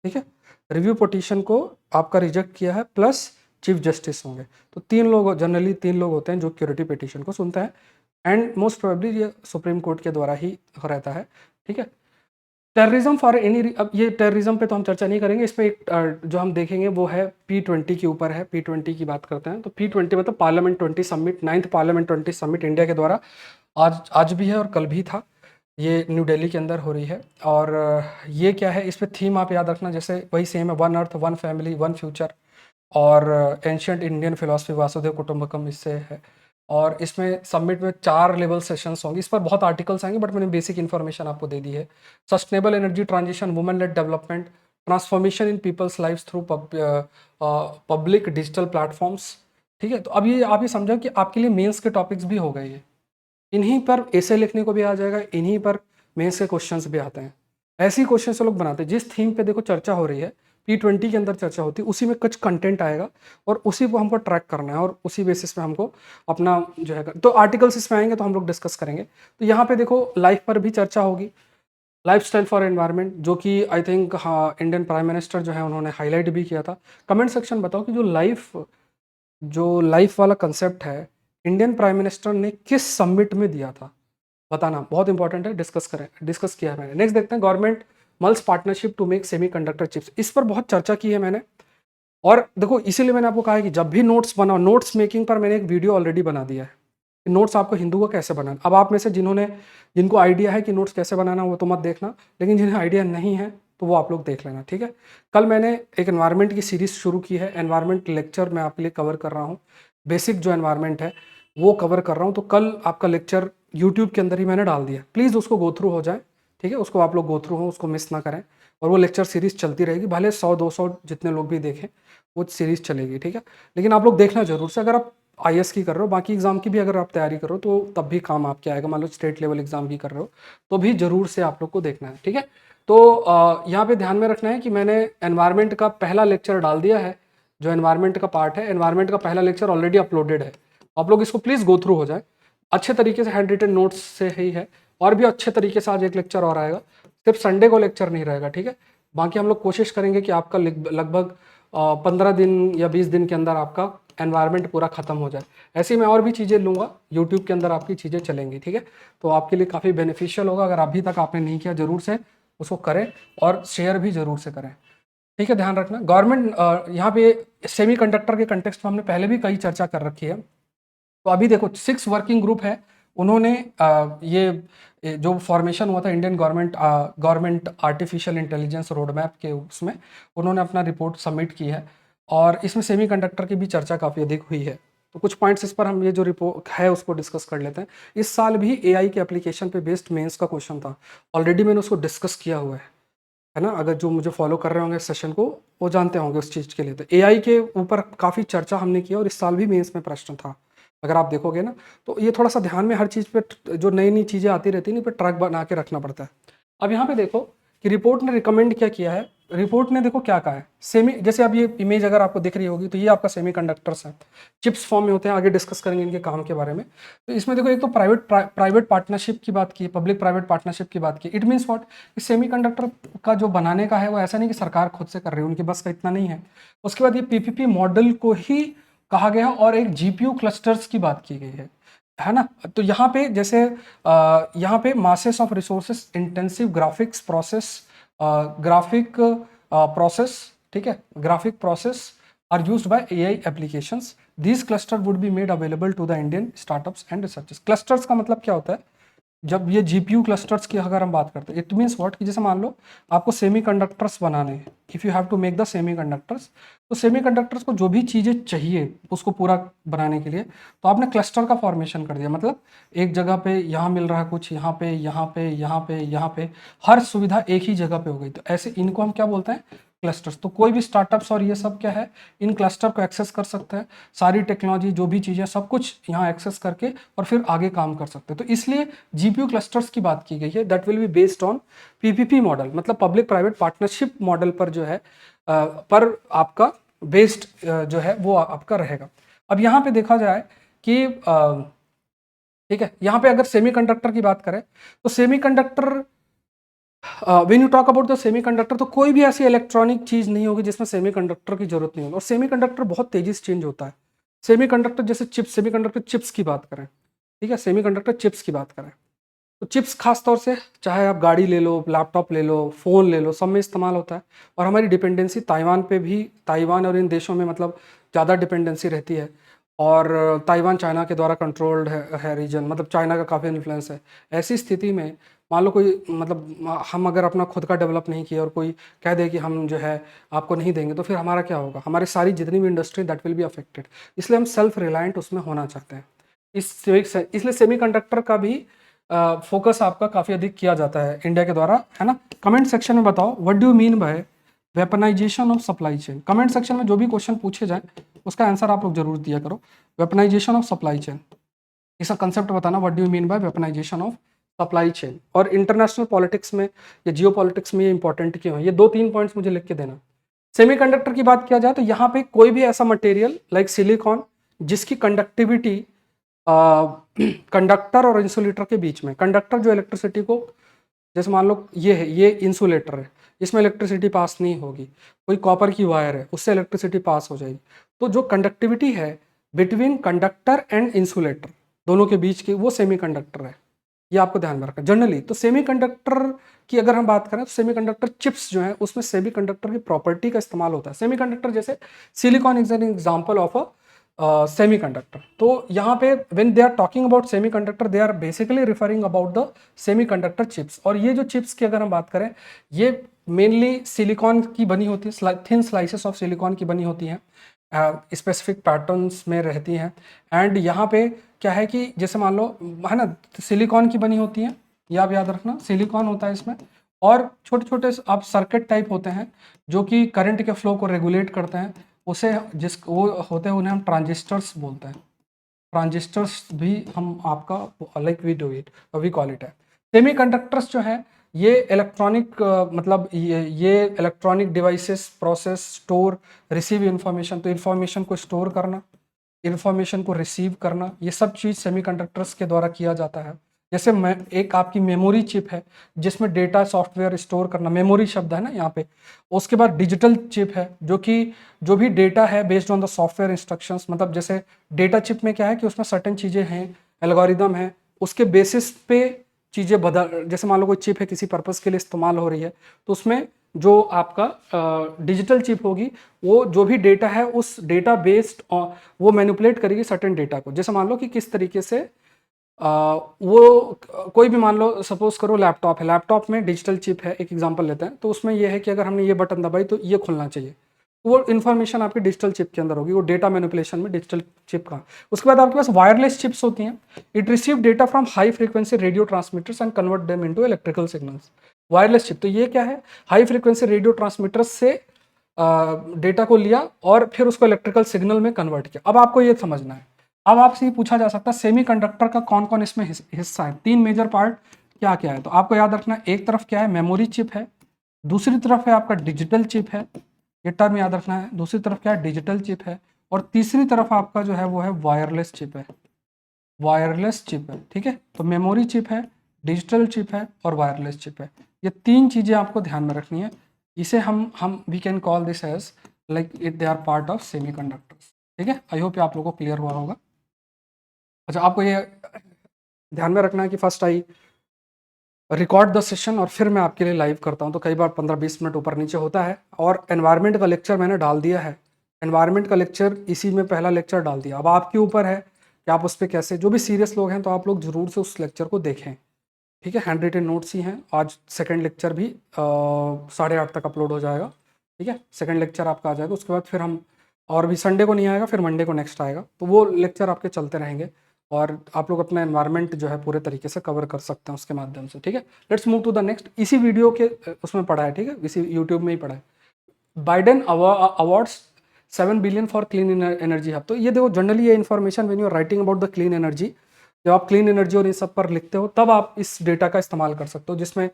ठीक है, रिव्यू पिटीशन को आपका रिजेक्ट किया है प्लस चीफ जस्टिस होंगे। तो जनरली तीन लोग होते हैं जो क्यूरेटिव पिटीशन को सुनते हैं, एंड मोस्ट प्रोबेबली ये सुप्रीम कोर्ट के द्वारा ही रहता है। ठीक है, टेररिज्म फॉर एनी, अब ये टेररिज्म पे तो हम चर्चा नहीं करेंगे, इस पर एक जो हम देखेंगे वो है P20 के ऊपर है। P20 की बात करते हैं तो P20 मतलब parliament 20 summit, 9th parliament 20 summit India के द्वारा आज भी है और कल भी था, ये न्यू दिल्ली के अंदर हो रही है। और ये क्या है, इस पर थीम आप याद रखना जैसे वही सेम है, one earth one family one future, और एंशियंट इंडियन फिलोसफी वासुदेव कुटुंबकम इससे है। और इसमें सबमिट में 4 लेवल सेशंस होंगे, इस पर बहुत आर्टिकल्स आएंगे बट मैंने बेसिक इन्फॉर्मेशन आपको दे दी है। Sustainable energy transition, women lead development, transformation in people's lives through public digital platforms. ठीक है, तो अब ये आप ये समझो कि आपके लिए मेंस के टॉपिक्स भी हो गए, ये इन्हीं पर ऐसे लिखने को भी आ जाएगा, इन्हीं पर मेंस के क्वेश्चंस भी आते हैं। ऐसे ही क्वेश्चन लोग बनाते हैं, जिस थीम पे देखो चर्चा हो रही है, P20 के अंदर चर्चा होती है, उसी में कुछ कंटेंट आएगा और उसी को हमको ट्रैक करना है और उसी बेसिस पे हमको अपना जो है, तो आर्टिकल्स इसमें आएंगे तो हम लोग डिस्कस करेंगे। तो यहाँ पे देखो लाइफ पर भी चर्चा होगी, लाइफस्टाइल फॉर एनवायरनमेंट, जो कि आई थिंक हाँ इंडियन प्राइम मिनिस्टर जो है उन्होंने हाईलाइट भी किया था। कमेंट सेक्शन बताओ कि जो लाइफ वाला कंसेप्ट है इंडियन प्राइम मिनिस्टर ने किस समिट में दिया था, बताना बहुत इंपॉर्टेंट है, डिस्कस किया है मैंने। नेक्स्ट देखते हैं, government mulls partnership to make semiconductor chips, इस पर बहुत चर्चा की है मैंने। और देखो इसीलिए मैंने आपको कहा है कि जब भी नोट्स बनाओ, नोट्स मेकिंग पर मैंने एक वीडियो ऑलरेडी बना दिया है, नोट्स आपको हिंदू का कैसे बनाना। अब आप में से जिनको आइडिया है कि नोट्स कैसे बनाना वो तो मत देखना, लेकिन जिन्हें आइडिया नहीं है तो वो आप लोग देख लेना। ठीक है, कल मैंने एक एनवायरनमेंट की सीरीज शुरू की है, एनवायरनमेंट लेक्चर मैं आपके लिए कवर कर रहा हूँ, बेसिक जो एनवायरनमेंट है वो कवर कर रहा हूँ। तो कल आपका लेक्चर यूट्यूब के अंदर ही मैंने डाल दिया, प्लीज़ उसको गो थ्रू हो जाए। ठीक है, उसको आप लोग गो थ्रू हो, उसको मिस ना करें, और वो लेक्चर सीरीज चलती रहेगी, भले 100-200 जितने लोग भी देखें वो सीरीज चलेगी। ठीक है, लेकिन आप लोग देखना जरूर से, अगर आप IAS की कर रहे हो, बाकी एग्जाम की भी अगर आप तैयारी करो तो तब भी काम आपके आएगा, मान लो स्टेट लेवल एग्जाम की कर रहे हो तो भी जरूर से आप लोग को देखना है। ठीक है, तो यहाँ पे ध्यान में रखना है कि मैंने एनवायरनमेंट का पहला लेक्चर डाल दिया है, जो एनवायरनमेंट का पार्ट है, एनवायरनमेंट का पहला लेक्चर ऑलरेडी अपलोडेड है, आप लोग इसको प्लीज़ गो थ्रू हो जाए अच्छे तरीके से, हैंड रिटन नोट्स से ही है। और भी अच्छे तरीके से आज एक लेक्चर और आएगा, सिर्फ संडे को लेक्चर नहीं रहेगा, ठीक है। बाकी हम लोग कोशिश करेंगे कि आपका लगभग 15 दिन या 20 दिन के अंदर आपका एनवायरनमेंट पूरा खत्म हो जाए। ऐसे ही मैं और भी चीज़ें लूँगा, यूट्यूब के अंदर आपकी चीज़ें चलेंगी, ठीक है। तो आपके लिए काफ़ी बेनिफिशियल होगा। अगर अभी तक आपने नहीं किया, ज़रूर से उसको करें और शेयर भी ज़रूर से करें, ठीक है। ध्यान रखना, गवर्नमेंट यहाँ पे सेमी कंडक्टर के कंटेक्स्ट में हमने पहले भी कई चर्चा कर रखी है। तो अभी देखो 6 वर्किंग ग्रुप है, उन्होंने ये जो फॉर्मेशन हुआ था Indian government artificial intelligence road map के, उसमें उन्होंने अपना रिपोर्ट सबमिट की है और इसमें सेमीकंडक्टर की भी चर्चा काफ़ी अधिक हुई है। तो कुछ पॉइंट्स इस पर हम ये जो रिपोर्ट है उसको डिस्कस कर लेते हैं। इस साल भी एआई के एप्लीकेशन पे बेस्ड मेंस का क्वेश्चन था, ऑलरेडी मैंने उसको डिस्कस किया हुआ है ना। अगर जो मुझे फॉलो कर रहे होंगे सेशन को वो जानते होंगे उस चीज़ के लिए। तो एआई के ऊपर काफ़ी चर्चा हमने की और इस साल भी मेंस में प्रश्न था, अगर आप देखोगे ना। तो ये थोड़ा सा ध्यान में, हर चीज़ पे जो नई नई चीज़ें आती रहती है, इन पर ट्रैक बना के रखना पड़ता है। अब यहाँ पे देखो कि रिपोर्ट ने रिकमेंड क्या किया है। रिपोर्ट ने देखो क्या कहा है, सेमी, जैसे अब ये इमेज अगर आपको दिख रही होगी तो ये आपका सेमी कंडक्टर्स है, चिप्स फॉर्म में होते हैं, आगे डिस्कस करेंगे इनके काम के बारे में। तो इसमें देखो एक तो प्राइवेट पार्टनरशिप की बात की, पब्लिक प्राइवेट पार्टनरशिप की बात की। इट मीन्स व्हाट, कि सेमी कंडक्टर का जो बनाने का है वो ऐसा नहीं कि सरकार खुद से कर रही है, उनकी बस का इतना नहीं है। उसके बाद ये पीपीपी मॉडल को ही कहा गया और एक जीपीयू क्लस्टर्स की बात की गई है ना। तो यहाँ पे जैसे यहाँ पे masses of resources intensive graphics process, graphic process, ठीक है, graphic process are used by AI applications. These cluster would be made available to the Indian startups and researchers. Clusters का मतलब क्या होता है, जब ये जीपीयू क्लस्टर्स की अगर हम बात करते हैं, इट मीन्स व्हाट, कि जैसे मान लो आपको सेमी कंडक्टर्स बनाने हैं, if you have to make the semiconductors, तो सेमी कंडक्टर्स को जो भी चीज़ें चाहिए उसको पूरा बनाने के लिए, तो आपने क्लस्टर का फॉर्मेशन कर दिया। मतलब एक जगह पे यहाँ मिल रहा है कुछ, यहाँ पे, यहाँ पे, यहाँ पे, यहाँ पे, हर सुविधा एक ही जगह पे हो गई। तो ऐसे इनको हम क्या बोलते हैं, क्लस्टर्स। तो कोई भी स्टार्टअप्स और ये सब क्या है, इन क्लस्टर को एक्सेस कर सकते हैं, सारी टेक्नोलॉजी जो भी चीज़ें सब कुछ यहाँ एक्सेस करके और फिर आगे काम कर सकते हैं। तो इसलिए जीपीयू क्लस्टर्स की बात की गई है, that will be based on PPP model, मतलब पब्लिक प्राइवेट पार्टनरशिप मॉडल पर जो है पर आपका बेस्ड जो है वो आपका रहेगा। अब यहाँ पे देखा जाए कि ठीक है, यहाँ पे अगर सेमीकंडक्टर की बात करें तो semiconductor, when you talk about the semiconductor, तो कोई भी ऐसी इलेक्ट्रॉनिक चीज नहीं होगी जिसमें सेमीकंडक्टर की जरूरत नहीं होगी। और सेमीकंडक्टर बहुत तेजी से चेंज होता है। सेमीकंडक्टर जैसे चिप्स, सेमीकंडक्टर चिप्स की बात करें, ठीक है, सेमीकंडक्टर चिप्स की बात करें तो चिप्स खास तौर से, चाहे आप गाड़ी ले लो, लैपटॉप ले लो, फ़ोन ले लो, सब में इस्तेमाल होता है। और हमारी डिपेंडेंसी ताइवान पे भी, ताइवान और इन देशों में मतलब ज़्यादा डिपेंडेंसी रहती है। और ताइवान चाइना के द्वारा कंट्रोल्ड है रीजन, मतलब चाइना का काफ़ी इन्फ्लुएंस है। ऐसी स्थिति में मान लो कोई, मतलब हम अगर अपना खुद का डेवलप नहीं किया और कोई कह दे कि हम जो है आपको नहीं देंगे, तो फिर हमारा क्या होगा, हमारी सारी जितनी भी industry that will be affected. इसलिए हम सेल्फ रिलायंट उसमें होना चाहते हैं। इसलिए सेमीकंडक्टर का भी फोकस आपका काफ़ी अधिक किया जाता है इंडिया के द्वारा, है ना। कमेंट सेक्शन में बताओ what do you mean bye weaponisation of supply chain. Comment section में जो भी क्वेश्चन पूछे जाए उसका आंसर आप लोग जरूर दिया करो। वेपनाइजेशन ऑफ सप्लाई चेन, इसका कंसेप्ट बताना, what do you mean bye weaponisation of supply chain. और इंटरनेशनल पॉलिटिक्स में या जियो पॉलिटिक्स में ये इंपॉर्टेंट क्यों है, ये 2-3 पॉइंट्स मुझे लिख के देना। सेमीकंडक्टर की बात किया जाए तो यहाँ पे कोई भी ऐसा मटेरियल लाइक सिलिकॉन जिसकी कंडक्टिविटी कंडक्टर और इंसुलेटर के बीच में, कंडक्टर जो इलेक्ट्रिसिटी को, जैसे मान लो ये है, ये इंसुलेटर है, इसमें इलेक्ट्रिसिटी पास नहीं होगी। कोई कॉपर की वायर है, उससे इलेक्ट्रिसिटी पास हो जाएगी। तो जो कंडक्टिविटी है बिटवीन कंडक्टर एंड इंसुलेटर दोनों के बीच की, वो सेमीकंडक्टर है। ये आपको ध्यान में रखना जनरली। तो सेमीकंडक्टर की अगर हम बात करें तो सेमीकंडक्टर चिप्स जो है उसमें सेमीकंडक्टर की प्रॉपर्टी का इस्तेमाल होता है। सेमीकंडक्टर जैसे silicon is an example of a semiconductor. तो यहाँ पे when they are talking about semiconductor, they are basically referring about the semiconductor chips. और ये जो चिप्स की अगर हम बात करें, ये मेनली सिलिकॉन की बनी होती है, थिन स्लाइसेस ऑफ सिलिकॉन की बनी होती हैं, स्पेसिफिक पैटर्न्स में रहती हैं। एंड यहाँ पे क्या है कि जैसे मान लो, है ना, सिलिकॉन की बनी होती हैं, ये आप याद रखना, सिलिकॉन होता है इसमें। और छोटे छोटे आप सर्किट टाइप होते हैं जो कि करंट के फ्लो को रेगुलेट करते हैं, उसे जिस वो होते हैं उन्हें हम ट्रांजिस्टर्स बोलते हैं। ट्रांजिस्टर्स भी हम आपका like we do it, we call it है। सेमीकंडक्टर्स जो है ये इलेक्ट्रॉनिक मतलब ये electronic devices process store receive information, तो इंफॉर्मेशन को स्टोर करना, इंफॉर्मेशन को रिसीव करना, ये सब चीज़ सेमीकंडक्टर्स के द्वारा किया जाता है। जैसे मैं एक आपकी मेमोरी चिप है जिसमें डेटा सॉफ्टवेयर स्टोर करना, मेमोरी शब्द है ना यहाँ पे। उसके बाद डिजिटल चिप है जो कि जो भी डेटा है based on the software instructions, मतलब जैसे डेटा चिप में क्या है कि उसमें सर्टेन चीज़ें हैं, एल्गोरिदम है, उसके बेसिस पे चीज़ें बदल, जैसे मान लो कोई चिप है किसी पर्पज़ के लिए इस्तेमाल हो रही है, तो उसमें जो आपका डिजिटल चिप होगी वो जो भी डेटा है उस डेटा बेस्ड वो मैनिपुलेट करेगी सर्टेन डेटा को। जैसे मान लो कि किस तरीके से वो कोई भी मान लो सपोज करो लैपटॉप है, लैपटॉप में डिजिटल चिप है, एक एग्जांपल लेते हैं, तो उसमें ये है कि अगर हमने ये बटन दबाई तो ये खुलना चाहिए, तो वो इन्फॉर्मेशन आपकी डिजिटल चिप के अंदर होगी, वो डेटा मैनिपुलेशन में डिजिटल चिप का। उसके बाद आपके पास वायरलेस चिप्स होती हैं, it receive data from high frequency radio transmitters and convert them into electrical signals. Wireless chip, तो ये क्या है, हाई फ्रीक्वेंसी रेडियो ट्रांसमीटर्स से डेटा को लिया और फिर उसको इलेक्ट्रिकल सिग्नल में कन्वर्ट किया। अब आपको ये समझना है, अब आपसे ये पूछा जा सकता है सेमीकंडक्टर का कौन कौन इसमें हिस्सा है, तीन मेजर पार्ट क्या क्या है, तो आपको याद रखना है, एक तरफ क्या है मेमोरी चिप है, दूसरी तरफ है आपका डिजिटल चिप है, ये टर्म याद रखना है, दूसरी तरफ क्या है डिजिटल चिप है, और तीसरी तरफ आपका जो है वो है वायरलेस चिप है, वायरलेस चिप है, ठीक है। तो मेमोरी चिप है, डिजिटल चिप है और वायरलेस चिप है, ये तीन चीज़ें आपको ध्यान में रखनी है। इसे हम we can call this as like it they are part of semiconductors, ठीक है। आई होप ये आप लोगों को क्लियर हुआ होगा। अच्छा, आपको ये ध्यान में रखना है कि first I record the session और फिर मैं आपके लिए लाइव करता हूँ, तो कई बार 15-20 मिनट ऊपर नीचे होता है। और एनवायरनमेंट का लेक्चर मैंने डाल दिया है, एनवायरनमेंट का लेक्चर इसी में पहला लेक्चर डाल दिया, अब आपके ऊपर है कि आप उस पर कैसे, जो भी सीरियस लोग हैं तो आप लोग जरूर से उस लेक्चर को देखें, ठीक है। हैंड रिटन नोट्स ही हैं, आज सेकेंड लेक्चर भी 8:30 तक अपलोड हो जाएगा, ठीक है। सेकेंड लेक्चर आपका आ जाएगा, उसके बाद फिर हम, और भी संडे को नहीं आएगा, फिर मंडे को नेक्स्ट आएगा, तो वो लेक्चर आपके चलते रहेंगे और आप लोग अपना एनवायरनमेंट जो है पूरे तरीके से कवर कर सकते हैं उसके माध्यम से, ठीक है। Let's move to the next, इसी वीडियो के उसमें पढ़ा है, ठीक है, इसी यूट्यूब में ही पढ़ा है, Biden awards 7 billion for clean energy hub. तो ये देखो, जनरली ये information when you are writing about the clean energy, जब आप क्लीन एनर्जी और ये सब पर लिखते हो तब आप इस डेटा का इस्तेमाल कर सकते हो, जिसमें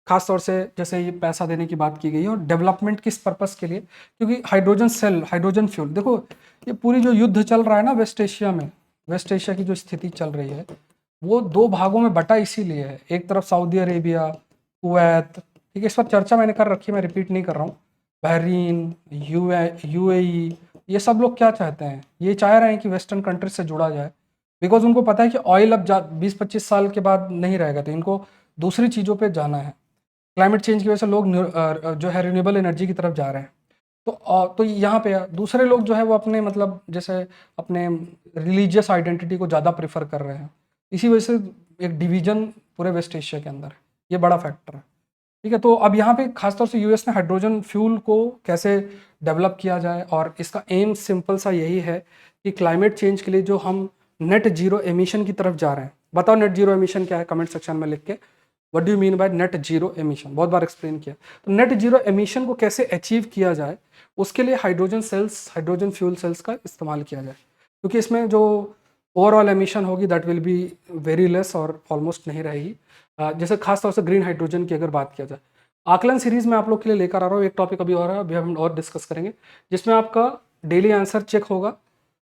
खास तौर से जैसे ये पैसा देने की बात की गई है, और डेवलपमेंट किस पर्पस के लिए, क्योंकि हाइड्रोजन सेल, हाइड्रोजन फ्यूल, देखो ये पूरी जो युद्ध चल रहा है ना वेस्ट एशिया में, वेस्ट एशिया की जो स्थिति चल रही है वो दो भागों में बटा इसीलिए है, एक तरफ सऊदी अरेबिया, कुवैत, ठीक है, इस पर चर्चा मैंने कर रखी है, मैं रिपीट नहीं कर रहा हूँ, बहरीन, यूएई, ये सब लोग क्या चाहते हैं, ये चाह रहे हैं कि वेस्टर्न कंट्री से जुड़ा जाए, बिकॉज उनको पता है कि ऑयल अब 20-25 साल के बाद नहीं रहेगा, तो इनको दूसरी चीज़ों पे जाना है, क्लाइमेट चेंज की वजह से लोग जो है रिन्यूएबल एनर्जी की तरफ जा रहे हैं। तो यहाँ पे दूसरे लोग जो है वो अपने मतलब जैसे अपने रिलीजियस आइडेंटिटी को ज़्यादा प्रेफर कर रहे हैं, इसी वजह से एक डिवीजन पूरे वेस्ट एशिया के अंदर है, ये बड़ा फैक्टर है, ठीक है। तो अब यहाँ पे खासतौर से यूएस ने हाइड्रोजन फ्यूल को कैसे डेवलप किया जाए, और इसका एम सिंपल सा यही है कि क्लाइमेट चेंज के लिए जो हम नेट जीरो एमिशन की तरफ जा रहे हैं, बताओ नेट जीरो एमिशन क्या है, कमेंट सेक्शन में लिख के what do you mean by net zero emission, बहुत बार एक्सप्लेन किया। तो नेट जीरो एमिशन को कैसे अचीव किया जाए, उसके लिए hydrogen cells, hydrogen fuel cells का इस्तेमाल किया जाए, क्योंकि इसमें जो ओवरऑल एमिशन होगी that will be very less और ऑलमोस्ट नहीं रहेगी। जैसे खास तौर से ग्रीन हाइड्रोजन की अगर बात किया जाए, आकलन सीरीज में आप लोग के लिए लेकर आ रहा हूँ, एक टॉपिक अभी और है, अभी हम और डिस्कस करेंगे, जिसमें आपका डेली आंसर चेक होगा,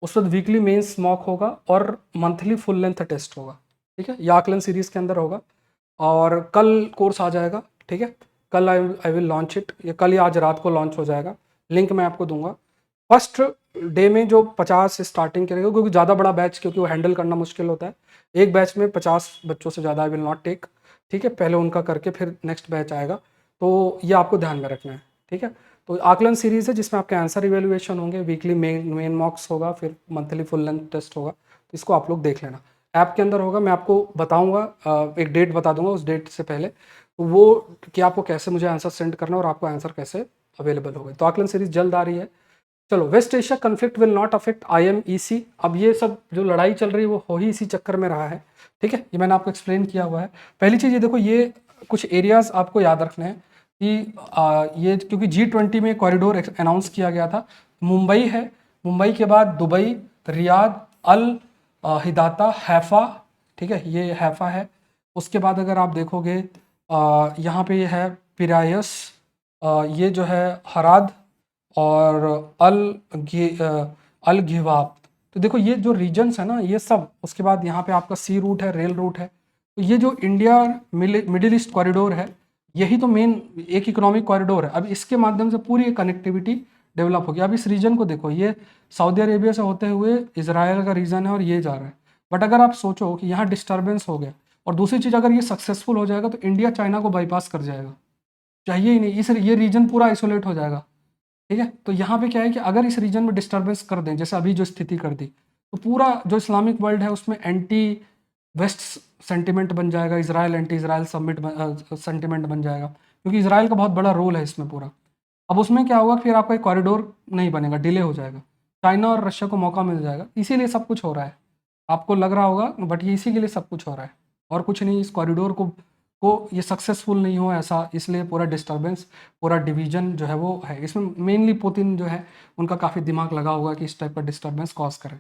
उस वक्त वीकली मेंस मॉक होगा और मंथली फुल लेंथ टेस्ट होगा, ठीक है, ये आकलन सीरीज के अंदर होगा। और कल कोर्स आ जाएगा, ठीक है, कल आई विल लॉन्च इट, ये कल या आज रात को लॉन्च हो जाएगा, लिंक मैं आपको दूंगा। फर्स्ट डे में जो 50 से स्टार्टिंग करेगा, क्योंकि ज़्यादा बड़ा बैच, क्योंकि वो हैंडल करना मुश्किल होता है, एक बैच में 50 बच्चों से ज़्यादा आई विल नॉट टेक, ठीक है, पहले उनका करके फिर नेक्स्ट बैच आएगा, तो ये आपको ध्यान में रखना है, ठीक है। तो आकलन सीरीज है जिसमें आपके आंसर इवेल्युएशन होंगे, वीकली मेन मॉक्स होगा, फिर मंथली फुल लेंथ टेस्ट होगा, तो इसको आप लोग देख लेना, ऐप के अंदर होगा, मैं आपको बताऊंगा, एक डेट बता दूंगा उस डेट से पहले, तो वो कि आपको कैसे मुझे आंसर सेंड करना और आपको आंसर कैसे अवेलेबल होगा। तो आकलन सीरीज जल्द आ रही है। चलो, West Asia conflict will not affect IMEC, अब ये सब जो लड़ाई चल रही है वो हो ही इसी चक्कर में रहा है, ठीक है, ये मैंने आपको एक्सप्लेन किया हुआ है। पहली चीज़ ये देखो, ये कुछ एरियाज आपको याद रखने हैं कि ये क्योंकि G20 में कॉरिडोर अनाउंस किया गया था, मुंबई है, मुंबई के बाद दुबई, रियाद, अल हिदाता, हैफा, ठीक है, ये हैफा है। उसके बाद अगर आप देखोगे यहाँ पे ये है पिरायस, ये जो है हराद, और अल घिवाब। तो देखो ये जो रीजन्स है ना ये सब, उसके बाद यहाँ पे आपका सी रूट है, रेल रूट है। तो ये जो इंडिया मिडिल ईस्ट कॉरिडोर है, यही तो मेन एक इकोनॉमिक कॉरिडोर है। अब इसके माध्यम से पूरी कनेक्टिविटी डेवलप होगी। अब इस रीजन को देखो, ये सऊदी अरेबिया से होते हुए इसराइल का रीजन है और ये जा रहा है। बट अगर आप सोचो कि यहाँ डिस्टर्बेंस हो गया, और दूसरी चीज़ अगर ये सक्सेसफुल हो जाएगा तो इंडिया चाइना को बाईपास कर जाएगा, चाहिए ही नहीं, इस ये रीजन पूरा आइसोलेट हो जाएगा। ठीक है, तो यहाँ पे क्या है कि अगर इस रीजन में डिस्टर्बेंस कर दें, जैसे अभी जो स्थिति कर दी, तो पूरा जो इस्लामिक वर्ल्ड है उसमें एंटी वेस्ट सेंटिमेंट बन जाएगा, इसराइल एंटी इसराइल सेंटिमेंट बन जाएगा, क्योंकि इसराइल का बहुत बड़ा रोल है इसमें पूरा। अब उसमें क्या होगा, फिर आपका एक कॉरिडोर नहीं बनेगा, डिले हो जाएगा, चाइना और रशिया को मौका मिल जाएगा। इसीलिए सब कुछ हो रहा है, आपको लग रहा होगा, बट ये इसी के लिए सब कुछ हो रहा है और कुछ नहीं। इस कॉरिडोर को ये सक्सेसफुल नहीं हो ऐसा, इसलिए पूरा डिस्टर्बेंस, पूरा डिवीजन जो है वो है। इसमें मेनली पुतिन जो है उनका काफ़ी दिमाग लगा होगा कि इस टाइप का डिस्टर्बेंस कॉज करें।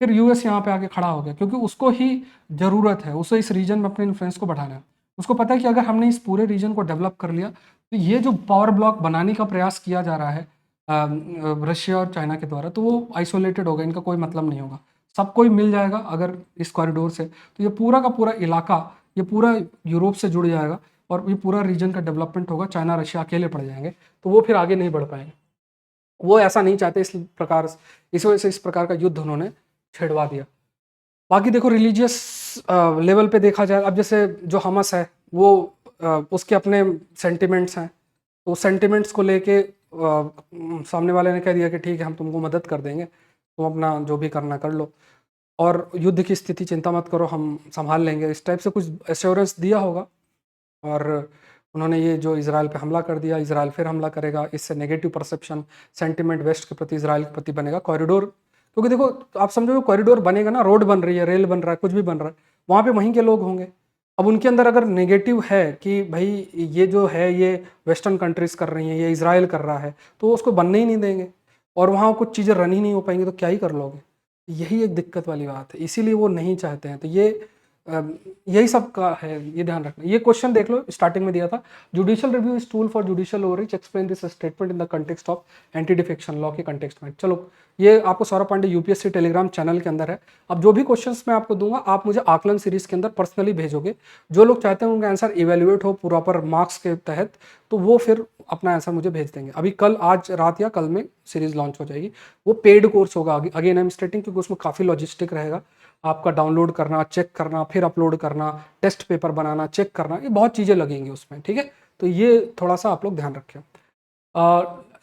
फिर यूएस यहाँ पे आके खड़ा हो गया, क्योंकि उसको ही ज़रूरत है, उसे इस रीजन में अपने इन्फ्लुएंस को बढ़ाना है। उसको पता है कि अगर हमने इस पूरे रीजन को डेवलप कर लिया, तो ये जो पावर ब्लॉक बनाने का प्रयास किया जा रहा है रशिया और चाइना के द्वारा, तो वो आइसोलेटेड होगा, इनका कोई मतलब नहीं होगा। सब कोई मिल जाएगा अगर इस कॉरिडोर से, तो ये पूरा का पूरा इलाका, ये पूरा यूरोप से जुड़ जाएगा और ये पूरा रीजन का डेवलपमेंट होगा। चाइना रशिया अकेले पड़ जाएंगे, तो वो फिर आगे नहीं बढ़ पाएंगे। वो ऐसा नहीं चाहते, इस वजह से इस प्रकार का युद्ध उन्होंने छिड़वा दिया। बाकी देखो रिलीजियस लेवल पे देखा जाए, अब जैसे जो हमस है वो उसके अपने सेंटिमेंट्स हैं, तो सेंटिमेंट्स को लेके सामने वाले ने कह दिया कि ठीक है हम तुमको मदद कर देंगे, तुम अपना जो भी करना कर लो, और युद्ध की स्थिति चिंता मत करो, हम संभाल लेंगे, इस टाइप से कुछ एश्योरेंस दिया होगा। और उन्होंने ये जो इसराइल पे हमला कर दिया, इसराइल फिर हमला करेगा, इससे नेगेटिव परसेप्शन, सेंटिमेंट वेस्ट के प्रति, इसराइल के प्रति बनेगा। कॉरिडोर, क्योंकि देखो आप समझो कॉरिडोर बनेगा ना, रोड बन रही है, रेल बन रहा है, कुछ भी बन रहा है, वहाँ पे वहीं के लोग होंगे। अब उनके अंदर अगर नेगेटिव है कि भाई ये जो है ये वेस्टर्न कंट्रीज कर रही हैं, ये इसराइल कर रहा है, तो उसको बनने ही नहीं देंगे, और वहाँ कुछ चीज़ें रन ही नहीं हो पाएंगी, तो क्या ही कर लोगे। यही एक दिक्कत वाली बात है, इसीलिए वो नहीं चाहते हैं। तो ये यही सब का है, ये ध्यान रखना। ये क्वेश्चन देख लो, स्टार्टिंग में दिया था, judicial review is tool for judicial overreach, explain this statement in the context of anti defection law के कंटेक्स्ट में। चलो ये आपको Saurabh Pandey UPSC telegram channel के अंदर है। अब जो भी क्वेश्चंस मैं आपको दूंगा, आप मुझे आकलन सीरीज के अंदर पर्सनली भेजोगे। जो लोग चाहते हैं उनका आंसर इवेल्युएट हो प्रॉपर मार्क्स के तहत, तो वो फिर अपना आंसर मुझे भेज देंगे। अभी कल, आज रात या कल में सीरीज लॉन्च हो जाएगी। वो पेड कोर्स होगा, अगेन आई एम स्टेटिंग, क्योंकि उसमें काफ़ी लॉजिस्टिक रहेगा, आपका डाउनलोड करना, चेक करना, फिर अपलोड करना, टेस्ट पेपर बनाना, चेक करना, ये बहुत चीज़ें लगेंगी उसमें। ठीक है, तो ये थोड़ा सा आप लोग ध्यान रखें।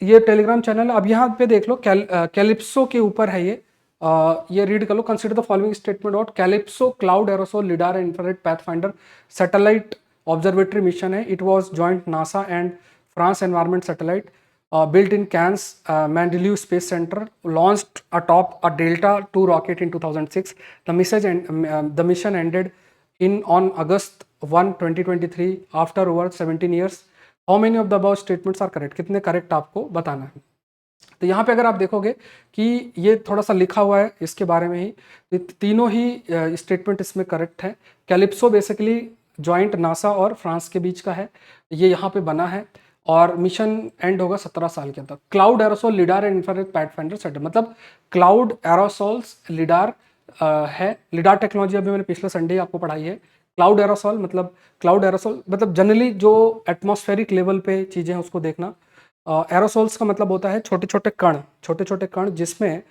ये टेलीग्राम चैनल है। अब यहाँ पे देख लो, कैलिप्सो के ऊपर है ये रीड कर लो। Consider the following statement of CALIPSO cloud aerosol lidar infrared pathfinder satellite observatory mission है। It was joint NASA and France environment satellite built in Cannes Mandelieu Space Center, launched atop a Delta II rocket in 2006. The mission ended on August 1, 2023 after over 17 years. How many of the above statements are correct? कितने correct आपको बताना है। तो यहाँ पे अगर आप देखोगे कि ये थोड़ा सा लिखा हुआ है इसके बारे में ही, तीनों ही स्टेटमेंट इसमें करेक्ट है। कैलिप्सो बेसिकली जॉइंट नासा और फ्रांस के बीच का है, ये यहाँ पे बना है, और मिशन एंड होगा 17 साल के अंदर। Cloud aerosol lidar and infrared pathfinder set, मतलब क्लाउड एरोसोल्स लिडार है। लिडार टेक्नोलॉजी अभी मैंने पिछले संडे आपको पढ़ाई है। क्लाउड एरोसोल मतलब जनरली जो एटमॉस्फेरिक लेवल पे चीज़ें हैं उसको देखना। एरोसोल्स का मतलब होता है छोटे छोटे कण जिसमें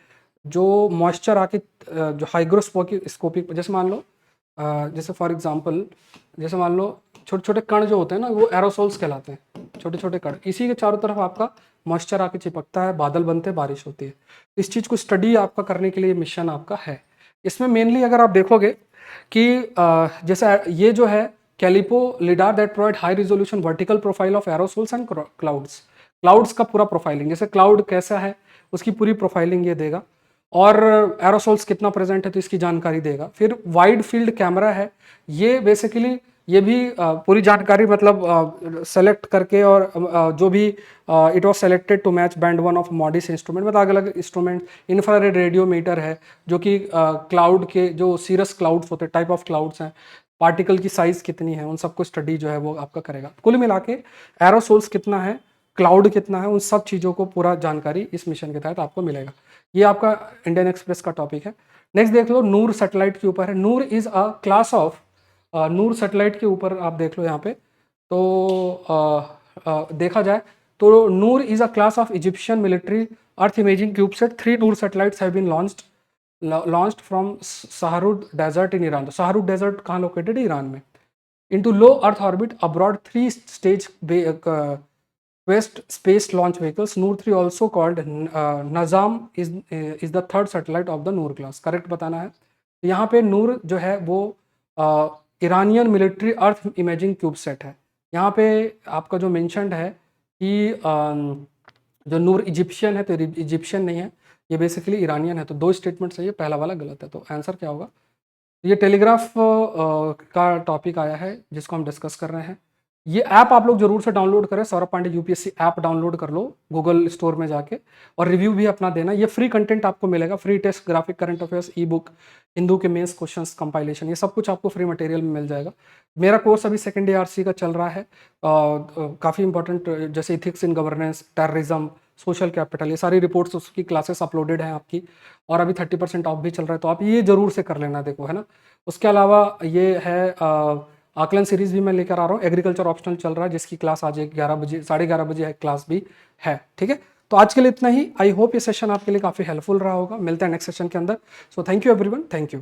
जो मॉइस्चर आके जो हाइग्रोस्कोपिक, जैसे मान लो जैसे फॉर एग्जांपल, जैसे मान लो छोटे छोटे कण जो होते हैं ना, वो एरोसोल्स कहलाते हैं, छोटे छोटे कण। इसी के चारों तरफ आपका मॉइस्चर आके चिपकता है, बादल बनते हैं, बारिश होती है। इस चीज़ को स्टडी आपका करने के लिए मिशन आपका है। इसमें मेनली अगर आप देखोगे कि जैसे ये जो है CALIPSO lidar that provide high resolution vertical profile of aerosols and clouds का पूरा प्रोफाइलिंग, जैसे क्लाउड कैसा है उसकी पूरी प्रोफाइलिंग ये देगा, और एरोसोल्स कितना प्रेजेंट है तो इसकी जानकारी देगा। फिर वाइड फील्ड कैमरा है, ये बेसिकली ये भी पूरी जानकारी मतलब सेलेक्ट करके, और जो भी it was selected to match band 1 of MODIS instrument, मतलब अलग अलग इंस्ट्रूमेंट। इंफ्रारेड रेडियोमीटर है, जो कि क्लाउड के जो सीरस क्लाउड्स होते हैं, टाइप ऑफ क्लाउड्स हैं, पार्टिकल की साइज कितनी है, उन सबको स्टडी जो है वो आपका करेगा। कुल मिला के एरोसोल्स कितना है, क्लाउड कितना है, उन सब चीज़ों को पूरा जानकारी इस मिशन के तहत आपको मिलेगा। ये आपका इंडियन एक्सप्रेस का टॉपिक है। नेक्स्ट देख लो, नूर सैटेलाइट के ऊपर है। Noor is a class of, Noor satellite के ऊपर आप देख लो यहाँ पे, तो देखा जाए तो Noor is a class of Egyptian military earth imaging cubesat. 3 Noor satellites have been launched from Shahroud desert in Iran. तो सहारुड डेजर्ट कहाँ लोकेटेड है? ईरान में। into low Earth orbit abroad 3-stage Quest space launch vehicles. Noor 3 also called Nazam is the third satellite of the Noor class. Correct बताना है। तो यहाँ पे नूर जो है वो Iranian military earth imaging cube set है। यहाँ पे आपका जो मेंशनड है कि जो नूर इजिप्शियन है, तो इजिप्शियन नहीं है, ये बेसिकली ईरानियन है। तो 2 स्टेटमेंट सही है, पहला वाला गलत है। तो आंसर क्या होगा? ये टेलीग्राफ का टॉपिक आया है जिसको हम डिस्कस कर रहे हैं। ये ऐप आप लोग जरूर से डाउनलोड करें, Saurabh Pandey UPSC app download कर लो गूगल स्टोर में जाके, और रिव्यू भी अपना देना। ये फ्री कंटेंट आपको मिलेगा, free test, graphic, current affairs, e book, Hindu के मेंस क्वेश्चंस, कंपाइलेशन, ये सब कुछ आपको फ्री मटेरियल में मिल जाएगा। मेरा कोर्स अभी सेकेंड ARC का चल रहा है, काफ़ी इंपॉर्टेंट, जैसे ethics in governance, terrorism, social capital, ये सारी रिपोर्ट्स, उसकी क्लासेस अपलोडेड हैं आपकी, और अभी 30% ऑफ भी चल रहा है, तो आप ये जरूर से कर लेना, देखो, है ना। उसके अलावा ये है आकलन सीरीज भी मैं लेकर आ रहा हूँ, एग्रीकल्चर ऑप्शनल चल रहा है, जिसकी क्लास आज 11 बजे, 11:30 बजे है, क्लास भी है, ठीक है। तो आज के लिए इतना ही। आई होप ये सेशन आपके लिए काफ़ी हेल्पफुल रहा होगा। मिलते हैं नेक्स्ट सेशन के अंदर। So thank you everyone, thank you.